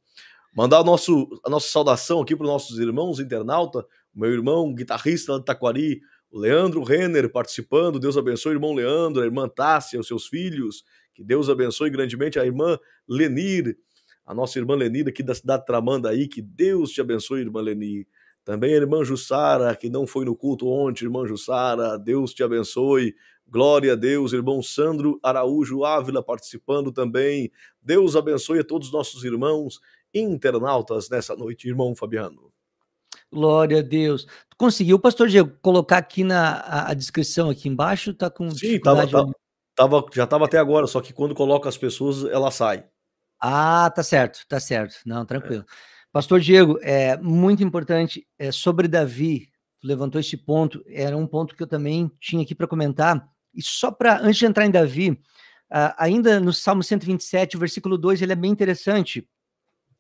S1: Mandar a nossa saudação aqui para os nossos irmãos internauta, o meu irmão guitarrista de Taquari, o Leandro Renner participando, Deus abençoe o irmão Leandro, a irmã Tássia, os seus filhos, que Deus abençoe grandemente a irmã Lenir, a nossa irmã Lenir aqui da cidade de Tramandaí, que Deus te abençoe, irmã Lenir. Também a irmã Jussara, que não foi no culto ontem, irmã Jussara, Deus te abençoe. Glória a Deus, irmão Sandro Araújo Ávila participando também. Deus abençoe a todos os nossos irmãos internautas nessa noite, irmão Fabiano.
S2: Glória a Deus. Tu conseguiu, pastor Diego, colocar aqui a descrição aqui embaixo? Tá com dificuldade?
S1: Sim, já estava até agora, só que quando coloca as pessoas, ela sai.
S2: Ah, tá certo. Não, tranquilo. Pastor Diego, é muito importante, sobre Davi, tu levantou esse ponto, era um ponto que eu também tinha aqui para comentar, e só para, antes de entrar em Davi, ainda no Salmo 127, o versículo 2, ele é bem interessante.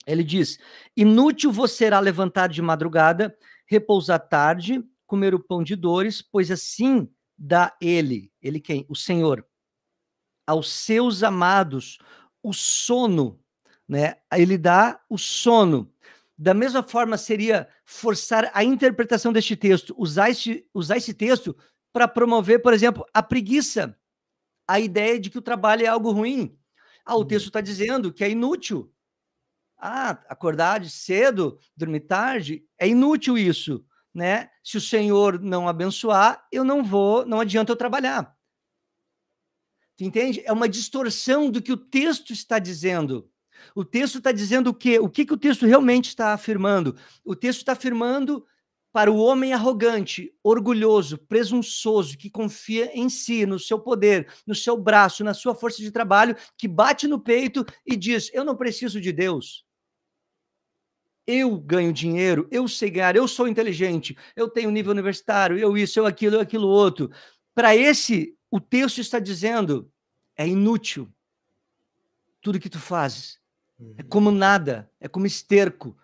S2: Ele diz, inútil vos será levantar de madrugada, repousar tarde, comer o pão de dores, pois assim dá ele quem? O Senhor, aos seus amados, o sono, né? Ele dá o sono. Da mesma forma, seria forçar a interpretação deste texto, usar esse texto para promover, por exemplo, a preguiça, a ideia de que o trabalho é algo ruim. O texto está dizendo que é inútil. Acordar cedo, dormir tarde, é inútil isso, né? Se o Senhor não abençoar, não adianta eu trabalhar. Tu entende? É uma distorção do que o texto está dizendo. O texto está dizendo o quê? O que o texto realmente está afirmando? O texto está afirmando para o homem arrogante, orgulhoso, presunçoso, que confia em si, no seu poder, no seu braço, na sua força de trabalho, que bate no peito e diz, eu não preciso de Deus. Eu ganho dinheiro, eu sei ganhar, eu sou inteligente, eu tenho nível universitário, eu isso, eu aquilo outro. Para esse, o texto está dizendo, é inútil tudo que tu fazes. É como nada, é como esterco.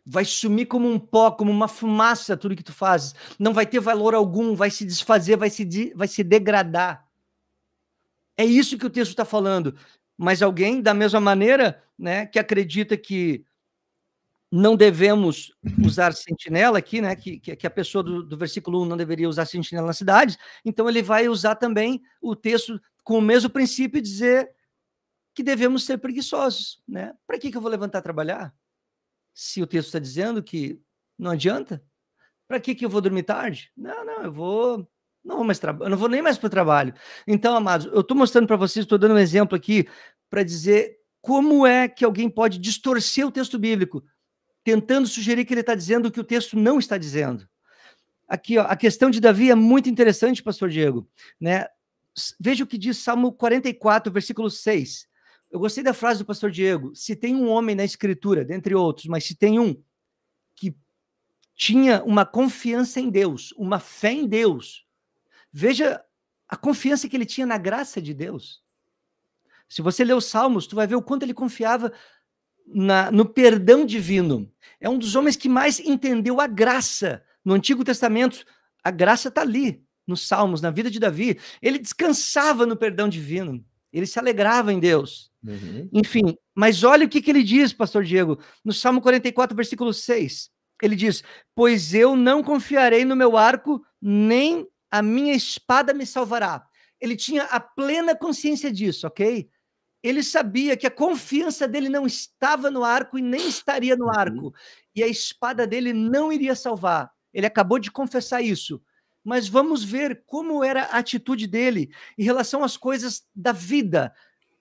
S2: Vai sumir como um pó, como uma fumaça tudo que tu fazes. Não vai ter valor algum, vai se desfazer, vai se degradar. É isso que o texto está falando. Mas alguém, da mesma maneira, né, que acredita que não devemos usar sentinela aqui, né? Que a pessoa do versículo 1 não deveria usar sentinela nas cidades, então ele vai usar também o texto com o mesmo princípio e dizer que devemos ser preguiçosos, né? Para que eu vou levantar trabalhar? Se o texto está dizendo que não adianta, para que eu vou dormir tarde? Não, eu não vou nem mais para o trabalho. Então, amados, eu estou mostrando para vocês, estou dando um exemplo aqui para dizer como é que alguém pode distorcer o texto bíblico, tentando sugerir que ele está dizendo o que o texto não está dizendo. Aqui, ó, a questão de Davi é muito interessante, pastor Diego, né? Veja o que diz Salmo 44, versículo 6. Eu gostei da frase do pastor Diego, se tem um homem na escritura, dentre outros, mas se tem um que tinha uma confiança em Deus, uma fé em Deus, veja a confiança que ele tinha na graça de Deus. Se você ler os Salmos, tu vai ver o quanto ele confiava no perdão divino. É um dos homens que mais entendeu a graça. No Antigo Testamento, a graça está ali, nos Salmos, na vida de Davi. Ele descansava no perdão divino. Ele se alegrava em Deus. Enfim, mas olha o que ele diz, pastor Diego, no Salmo 44, versículo 6. Ele diz, pois eu não confiarei no meu arco, nem a minha espada me salvará. Ele tinha a plena consciência disso, ok? Ele sabia que a confiança dele não estava no arco e nem estaria no arco. E a espada dele não iria salvar. Ele acabou de confessar isso. Mas vamos ver como era a atitude dele em relação às coisas da vida.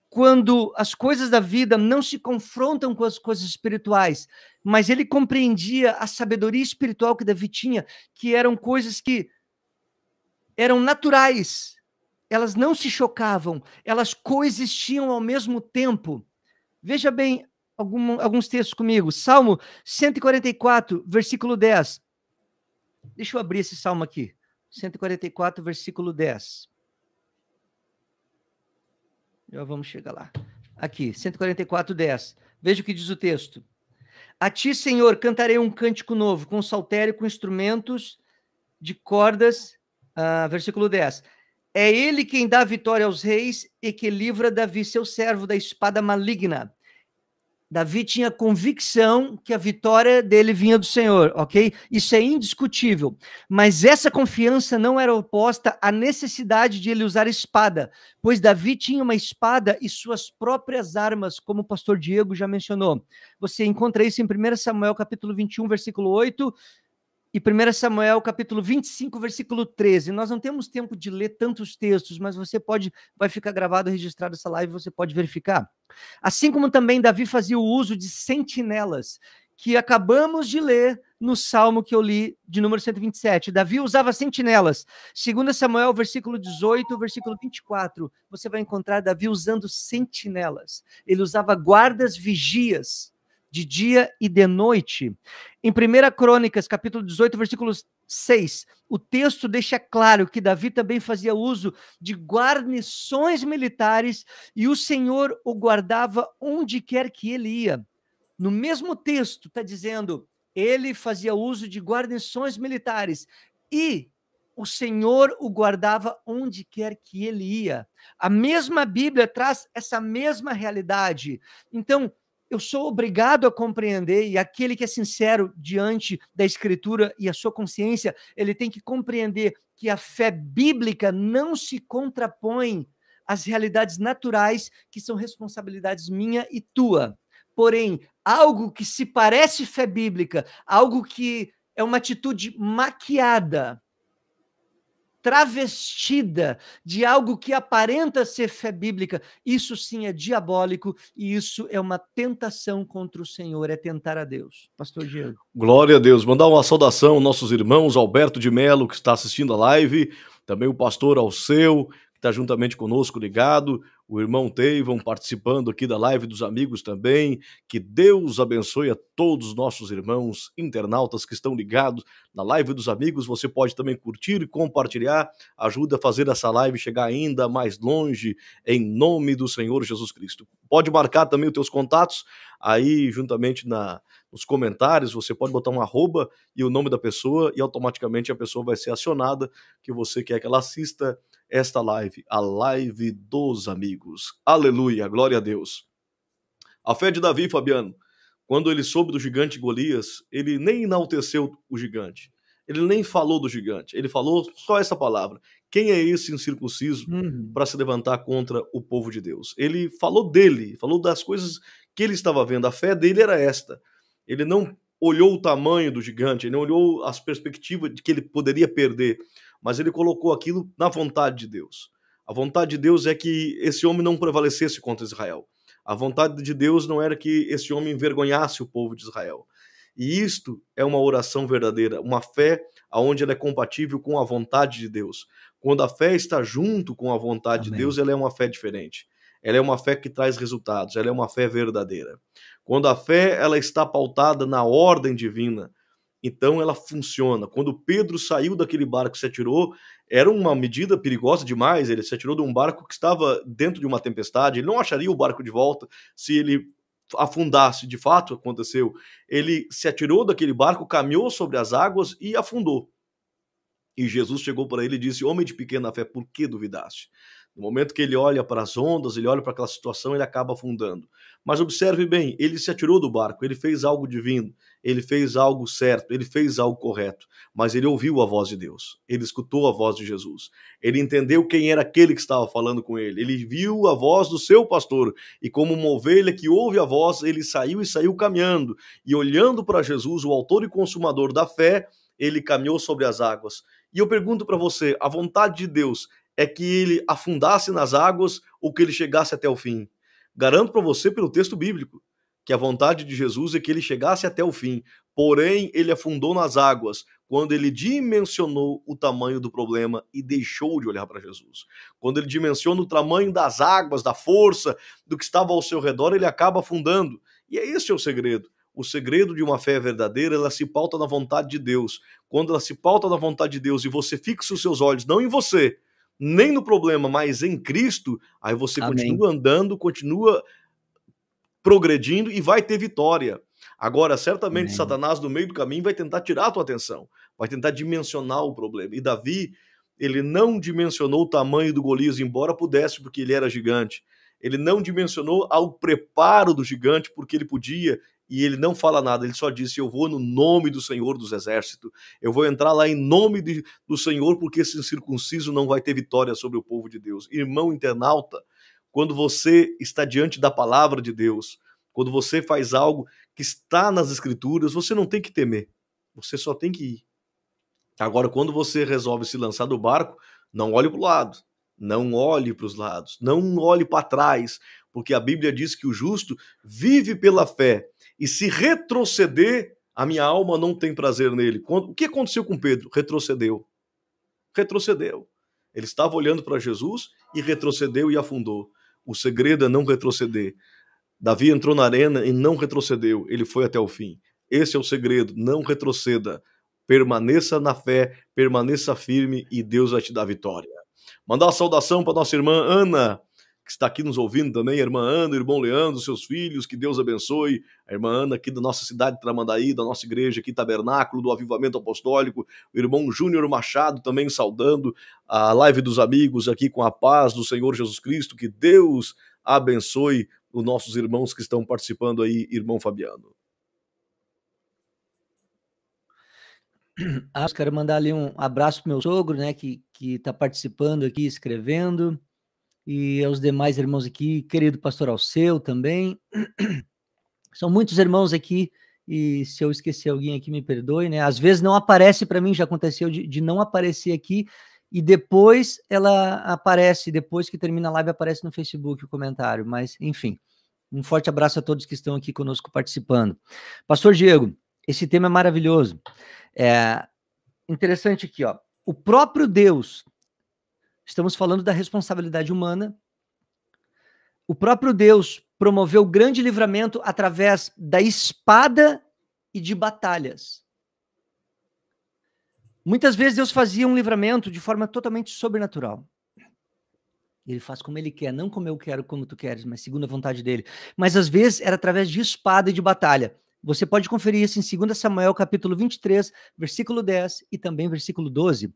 S2: Quando as coisas da vida não se confrontam com as coisas espirituais, mas ele compreendia a sabedoria espiritual que Davi tinha, que eram coisas que eram naturais, elas não se chocavam, elas coexistiam ao mesmo tempo. Veja bem alguns textos comigo. Salmo 144, versículo 10. Deixa eu abrir esse salmo aqui. 144, versículo 10. Já vamos chegar lá. Aqui, 144, 10. Veja o que diz o texto. A ti, Senhor, cantarei um cântico novo, com saltério, com instrumentos de cordas. Versículo 10. É ele quem dá vitória aos reis e que livra Davi, seu servo, da espada maligna. Davi tinha convicção que a vitória dele vinha do Senhor, ok? Isso é indiscutível. Mas essa confiança não era oposta à necessidade de ele usar espada, pois Davi tinha uma espada e suas próprias armas, como o pastor Diego já mencionou. Você encontra isso em 1 Samuel, capítulo 21, versículo 8, e 1 Samuel, capítulo 25, versículo 13. Nós não temos tempo de ler tantos textos, mas vai ficar gravado, registrado essa live, você pode verificar. Assim como também Davi fazia o uso de sentinelas, que acabamos de ler no Salmo que eu li, de número 127. Davi usava sentinelas. 2 Samuel, versículo 18, versículo 24, você vai encontrar Davi usando sentinelas. Ele usava guardas, vigias, de dia e de noite. Em 1 Crônicas, capítulo 18, versículo 6, o texto deixa claro que Davi também fazia uso de guarnições militares e o Senhor o guardava onde quer que ele ia. No mesmo texto está dizendo, ele fazia uso de guarnições militares e o Senhor o guardava onde quer que ele ia. A mesma Bíblia traz essa mesma realidade. Então, eu sou obrigado a compreender, e aquele que é sincero diante da Escritura e a sua consciência, ele tem que compreender que a fé bíblica não se contrapõe às realidades naturais, que são responsabilidades minha e tua. Porém, algo que se parece fé bíblica, algo que é uma atitude maquiada, travestida de algo que aparenta ser fé bíblica, isso sim é diabólico e isso é uma tentação contra o Senhor, é tentar a Deus. Pastor Diego.
S1: Glória a Deus. Mandar uma saudação aos nossos irmãos, Alberto de Melo, que está assistindo a live, também o pastor Alceu, que está juntamente conosco ligado, o irmão Teivon participando aqui da live dos amigos também. Que Deus abençoe a todos os nossos irmãos internautas que estão ligados na live dos amigos. Você pode também curtir e compartilhar, ajuda a fazer essa live chegar ainda mais longe, em nome do Senhor Jesus Cristo. Pode marcar também os teus contatos aí juntamente nos comentários, você pode botar um arroba e o nome da pessoa e automaticamente a pessoa vai ser acionada que você quer que ela assista esta live, a live dos amigos. Aleluia, glória a Deus. A fé de Davi, Fabiano, quando ele soube do gigante Golias, ele nem enalteceu o gigante, ele nem falou do gigante, ele falou só essa palavra: quem é esse incircunciso para se levantar contra o povo de Deus? Ele falou dele, falou das coisas que ele estava vendo, a fé dele era esta. Ele não olhou o tamanho do gigante, ele não olhou as perspectivas de que ele poderia perder, mas ele colocou aquilo na vontade de Deus. A vontade de Deus é que esse homem não prevalecesse contra Israel. A vontade de Deus não era que esse homem envergonhasse o povo de Israel. E isto é uma oração verdadeira, uma fé onde ela é compatível com a vontade de Deus. Quando a fé está junto com a vontade de Deus, ela é uma fé diferente. Ela é uma fé que traz resultados, ela é uma fé verdadeira. Quando a fé ela está pautada na ordem divina, então ela funciona. Quando Pedro saiu daquele barco e se atirou, era uma medida perigosa demais. Ele se atirou de um barco que estava dentro de uma tempestade. Ele não acharia o barco de volta se ele afundasse. De fato, aconteceu. Ele se atirou daquele barco, caminhou sobre as águas e afundou. E Jesus chegou para ele e disse: homem de pequena fé, por que duvidaste? No momento que ele olha para as ondas, ele olha para aquela situação, ele acaba afundando. Mas observe bem, ele se atirou do barco, ele fez algo divino, ele fez algo certo, ele fez algo correto, mas ele ouviu a voz de Deus, ele escutou a voz de Jesus, ele entendeu quem era aquele que estava falando com ele viu a voz do seu pastor, e como uma ovelha que ouve a voz, ele saiu caminhando, e olhando para Jesus, o autor e consumador da fé, ele caminhou sobre as águas. E eu pergunto para você, a vontade de Deus é que ele afundasse nas águas ou que ele chegasse até o fim? Garanto para você, pelo texto bíblico, que a vontade de Jesus é que ele chegasse até o fim. Porém, ele afundou nas águas quando ele dimensionou o tamanho do problema e deixou de olhar para Jesus. Quando ele dimensiona o tamanho das águas, da força, do que estava ao seu redor, ele acaba afundando. E esse é o segredo. O segredo de uma fé verdadeira, ela se pauta na vontade de Deus. Quando ela se pauta na vontade de Deus e você fixa os seus olhos não em você, nem no problema, mas em Cristo, aí você
S2: Amém.
S1: continua andando, continua progredindo e vai ter vitória. Agora, certamente,
S2: Amém.
S1: Satanás, no meio do caminho, vai tentar tirar a tua atenção, vai tentar dimensionar o problema. E Davi, ele não dimensionou o tamanho do Golias, embora pudesse, porque ele era gigante. Ele não dimensionou ao preparo do gigante, porque ele podia, e ele não fala nada, ele só disse: eu vou no nome do Senhor dos Exércitos, eu vou entrar lá em nome do Senhor, porque esse incircunciso não vai ter vitória sobre o povo de Deus. Irmão internauta, quando você está diante da palavra de Deus, quando você faz algo que está nas Escrituras, você não tem que temer, você só tem que ir. Agora, quando você resolve se lançar do barco, não olhe para o lado, não olhe para os lados, não olhe para trás, porque a Bíblia diz que o justo vive pela fé, e se retroceder, a minha alma não tem prazer nele. O que aconteceu com Pedro? Retrocedeu. Ele estava olhando para Jesus e retrocedeu e afundou. O segredo é não retroceder. Davi entrou na arena e não retrocedeu, ele foi até o fim. Esse é o segredo, não retroceda. Permaneça na fé, permaneça firme e Deus vai te dar vitória. Mandar uma saudação para nossa irmã Ana, que está aqui nos ouvindo também, a irmã Ana, o irmão Leandro, seus filhos, que Deus abençoe. A irmã Ana aqui da nossa cidade de Tramandaí, da nossa igreja aqui, Tabernáculo, do Avivamento Apostólico. O irmão Júnior Machado também saudando a live dos amigos aqui com a paz do Senhor Jesus Cristo. Que Deus abençoe os nossos irmãos que estão participando aí, irmão Fabiano.
S2: Eu quero mandar ali um abraço pro meu sogro, né, que está participando aqui, escrevendo, e aos demais irmãos aqui, querido pastor Alceu também. São muitos irmãos aqui, e se eu esquecer alguém aqui, me perdoe, né? Às vezes não aparece para mim, já aconteceu de não aparecer aqui, e depois ela aparece, depois que termina a live, aparece no Facebook o comentário, mas enfim. Um forte abraço a todos que estão aqui conosco participando. Pastor Diego, esse tema é maravilhoso. É interessante aqui, ó. O próprio Deus, estamos falando da responsabilidade humana, o próprio Deus promoveu grande livramento através da espada e de batalhas. Muitas vezes Deus fazia um livramento de forma totalmente sobrenatural. Ele faz como ele quer, não como eu quero, como tu queres, mas segundo a vontade dele. Mas às vezes era através de espada e de batalha. Você pode conferir isso em 2 Samuel, capítulo 23, versículo 10 e também versículo 12.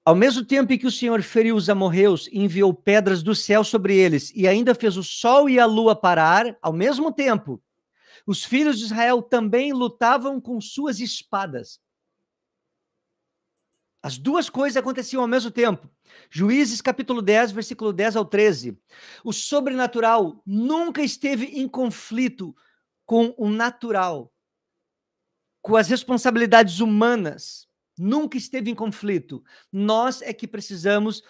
S2: Ao mesmo tempo em que o Senhor feriu os amorreus e enviou pedras do céu sobre eles, e ainda fez o sol e a lua parar, ao mesmo tempo, os filhos de Israel também lutavam com suas espadas. As duas coisas aconteciam ao mesmo tempo. Juízes capítulo 10, versículo 10 ao 13. O sobrenatural nunca esteve em conflito com o natural, com as responsabilidades humanas. Nunca esteve em conflito. Nós é que precisamos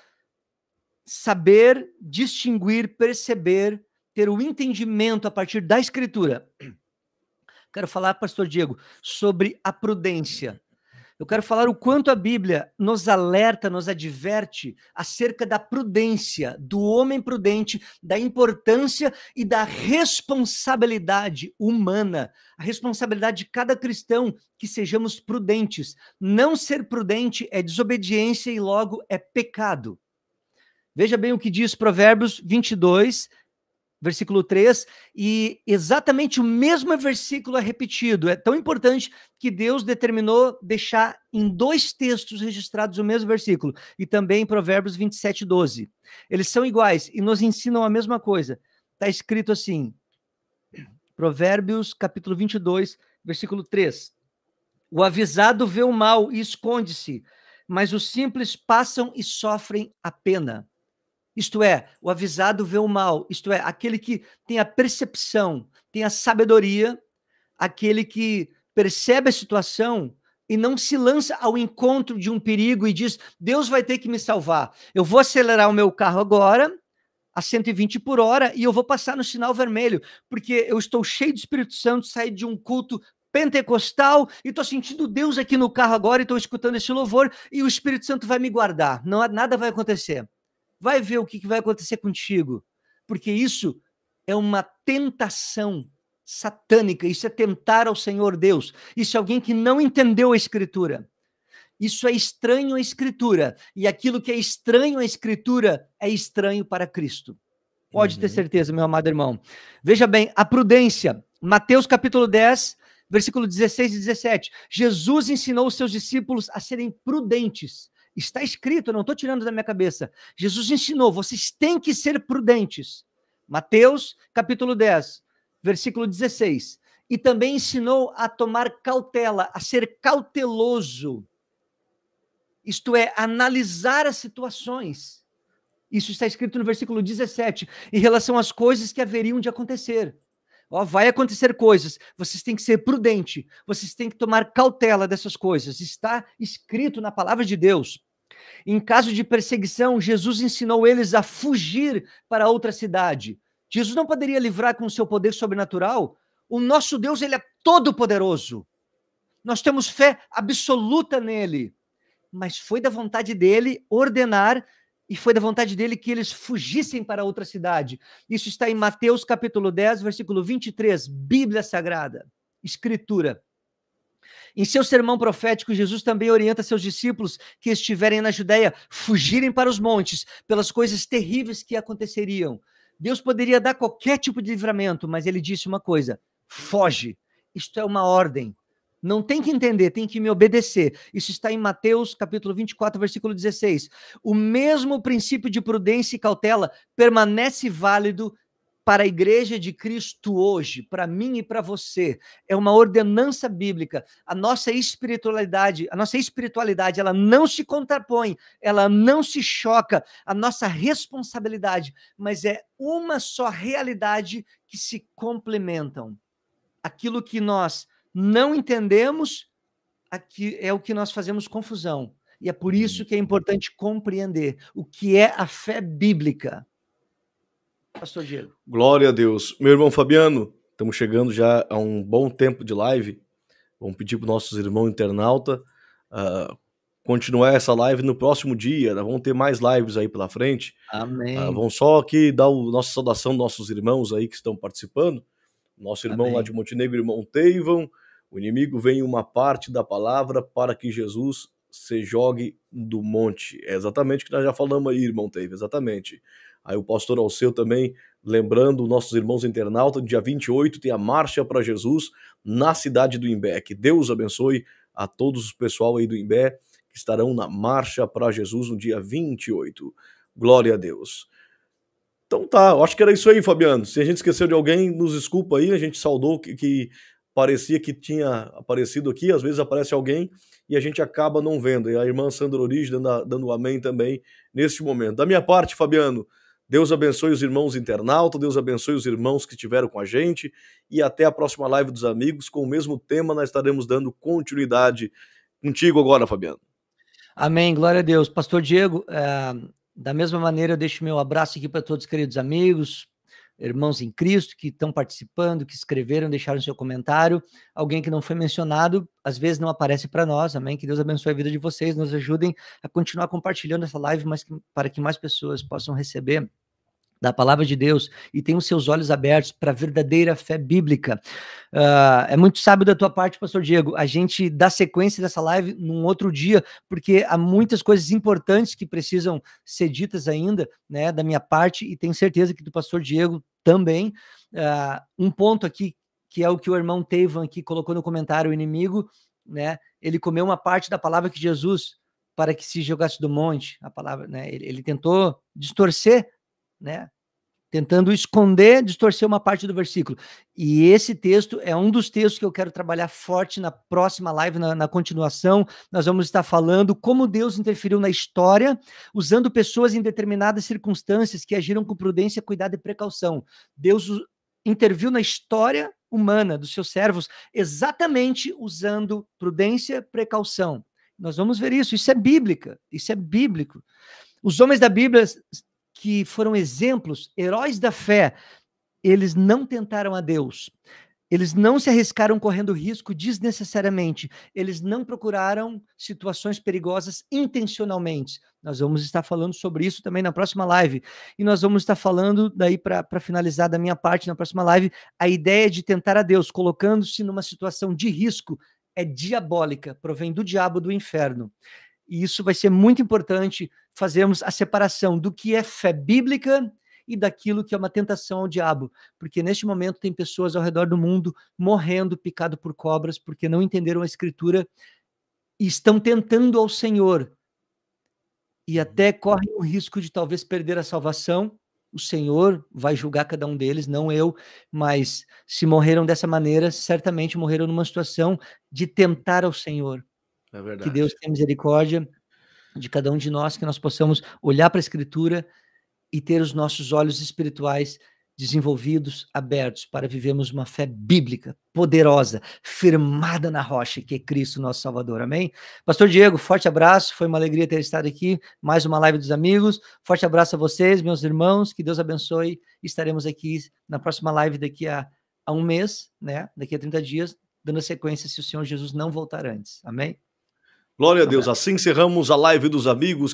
S2: saber, distinguir, perceber, ter o entendimento a partir da Escritura. Quero falar, pastor Diego, sobre a prudência. Eu quero falar o quanto a Bíblia nos alerta, nos adverte acerca da prudência, do homem prudente, da importância e da responsabilidade humana, a responsabilidade de cada cristão que sejamos prudentes. Não ser prudente é desobediência e logo é pecado. Veja bem o que diz Provérbios 22, versículo 3, e exatamente o mesmo versículo é repetido. É tão importante que Deus determinou deixar em 2 textos registrados o mesmo versículo, e também em Provérbios 27, 12. Eles são iguais e nos ensinam a mesma coisa. Está escrito assim, Provérbios capítulo 22, versículo 3. O avisado vê o mal e esconde-se, mas os simples passam e sofrem a pena. Isto é, o avisado vê o mal, isto é, aquele que tem a percepção, tem a sabedoria, aquele que percebe a situação e não se lança ao encontro de um perigo e diz, Deus vai ter que me salvar. Eu vou acelerar o meu carro agora, a 120 por hora, e eu vou passar no sinal vermelho, porque eu estou cheio de Espírito Santo, saí de um culto pentecostal e estou sentindo Deus aqui no carro agora e estou escutando esse louvor e o Espírito Santo vai me guardar. Não, nada vai acontecer. Vai ver o que vai acontecer contigo, porque isso é uma tentação satânica, isso é tentar ao Senhor Deus, isso é alguém que não entendeu a Escritura, isso é estranho à Escritura, e aquilo que é estranho à Escritura é estranho para Cristo. Pode ter certeza, meu amado irmão. Veja bem, a prudência, Mateus capítulo 10, versículo 16 e 17, Jesus ensinou os seus discípulos a serem prudentes. Está escrito, eu não estou tirando da minha cabeça. Jesus ensinou, vocês têm que ser prudentes. Mateus, capítulo 10, versículo 16. E também ensinou a tomar cautela, a ser cauteloso. Isto é, analisar as situações. Isso está escrito no versículo 17, em relação às coisas que haveriam de acontecer. Vai acontecer coisas, vocês têm que ser prudentes, vocês têm que tomar cautela dessas coisas, está escrito na palavra de Deus. Em caso de perseguição, Jesus ensinou eles a fugir para outra cidade. Jesus não poderia livrar com o seu poder sobrenatural? O nosso Deus, ele é todo poderoso. Nós temos fé absoluta nele, mas foi da vontade dele ordenar e foi da vontade dele que eles fugissem para outra cidade. Isso está em Mateus capítulo 10, versículo 23, Bíblia Sagrada, Escritura. Em seu sermão profético, Jesus também orienta seus discípulos que estiverem na Judéia fugirem para os montes, pelas coisas terríveis que aconteceriam. Deus poderia dar qualquer tipo de livramento, mas ele disse uma coisa, foge. Isto é uma ordem. Não tem que entender, tem que me obedecer. Isso está em Mateus, capítulo 24, versículo 16. O mesmo princípio de prudência e cautela permanece válido para a igreja de Cristo hoje, para mim e para você. É uma ordenança bíblica. A nossa espiritualidade, ela não se contrapõe, ela não se choca, a nossa responsabilidade, mas é uma só realidade que se complementam. Aquilo que nós não entendemos, aqui é o que nós fazemos confusão. E é por isso que é importante compreender o que é a fé bíblica. Pastor Diego.
S1: Glória a Deus. Meu irmão Fabiano, estamos chegando já a um bom tempo de live. Vamos pedir para os nossos irmãos internautas continuar essa live no próximo dia. Vamos ter mais lives aí pela frente.
S2: Amém.
S1: Vamos só aqui dar a nossa saudação aos nossos irmãos aí que estão participando. Nosso irmão Amém. Lá de Montenegro, irmão Teivon. O inimigo vem em uma parte da palavra para que Jesus se jogue do monte. É exatamente o que nós já falamos aí, irmão Teivon, exatamente. Aí o pastor Alceu também, lembrando nossos irmãos internautas, dia 28 tem a Marcha para Jesus na cidade do Imbé. Que Deus abençoe a todos os pessoal aí do Imbé que estarão na Marcha para Jesus no dia 28. Glória a Deus. Então tá, eu acho que era isso aí, Fabiano. Se a gente esqueceu de alguém, nos desculpa aí, a gente saudou que parecia que tinha aparecido aqui, às vezes aparece alguém e a gente acaba não vendo. E a irmã Sandra Origi dando amém também neste momento. Da minha parte, Fabiano, Deus abençoe os irmãos internautas, Deus abençoe os irmãos que estiveram com a gente e até a próxima live dos amigos. Com o mesmo tema, nós estaremos dando continuidade contigo agora, Fabiano.
S2: Amém, glória a Deus. Pastor Diego, da mesma maneira eu deixo meu abraço aqui para todos os queridos amigos, irmãos em Cristo que estão participando, que escreveram, deixaram seu comentário. Alguém que não foi mencionado, às vezes não aparece para nós, amém? Que Deus abençoe a vida de vocês, nos ajudem a continuar compartilhando essa live, mas para que mais pessoas possam receber da palavra de Deus e tenham seus olhos abertos para a verdadeira fé bíblica. É muito sábio da tua parte, pastor Diego, a gente dá sequência dessa live num outro dia, porque há muitas coisas importantes que precisam ser ditas ainda, né, da minha parte, e tenho certeza que do pastor Diego também. Um ponto aqui, que é o que o irmão Tevan aqui colocou no comentário, o inimigo, né, ele comeu uma parte da palavra que Jesus, para que se jogasse do monte, a palavra, né, ele tentou distorcer, né, tentando esconder, distorcer uma parte do versículo. E esse texto é um dos textos que eu quero trabalhar forte na próxima live, na continuação. Nós vamos estar falando como Deus interferiu na história, usando pessoas em determinadas circunstâncias que agiram com prudência, cuidado e precaução. Deus interviu na história humana dos seus servos exatamente usando prudência, precaução. Nós vamos ver isso. Isso é bíblica. Isso é bíblico. Os homens da Bíblia que foram exemplos, heróis da fé, eles não tentaram a Deus, eles não se arriscaram correndo risco desnecessariamente, eles não procuraram situações perigosas intencionalmente. Nós vamos estar falando sobre isso também na próxima live, e nós vamos estar falando, daí para finalizar da minha parte na próxima live, a ideia de tentar a Deus, colocando-se numa situação de risco, é diabólica, provém do diabo, do inferno. E isso vai ser muito importante, fazermos a separação do que é fé bíblica e daquilo que é uma tentação ao diabo. Porque neste momento tem pessoas ao redor do mundo morrendo, picado por cobras, porque não entenderam a Escritura e estão tentando ao Senhor. E até correm o risco de talvez perder a salvação. O Senhor vai julgar cada um deles, não eu, mas se morreram dessa maneira, certamente morreram numa situação de tentar ao Senhor.
S1: É verdade.
S2: Que Deus tenha misericórdia de cada um de nós, que nós possamos olhar para a Escritura e ter os nossos olhos espirituais desenvolvidos, abertos, para vivermos uma fé bíblica, poderosa, firmada na rocha, que é Cristo, nosso Salvador. Amém? Pastor Diego, forte abraço, foi uma alegria ter estado aqui, mais uma live dos amigos. Forte abraço a vocês, meus irmãos, que Deus abençoe. Estaremos aqui na próxima live daqui a um mês, né? Daqui a 30 dias, dando sequência se o Senhor Jesus não voltar antes. Amém?
S1: Glória a Deus. Assim encerramos a live dos amigos.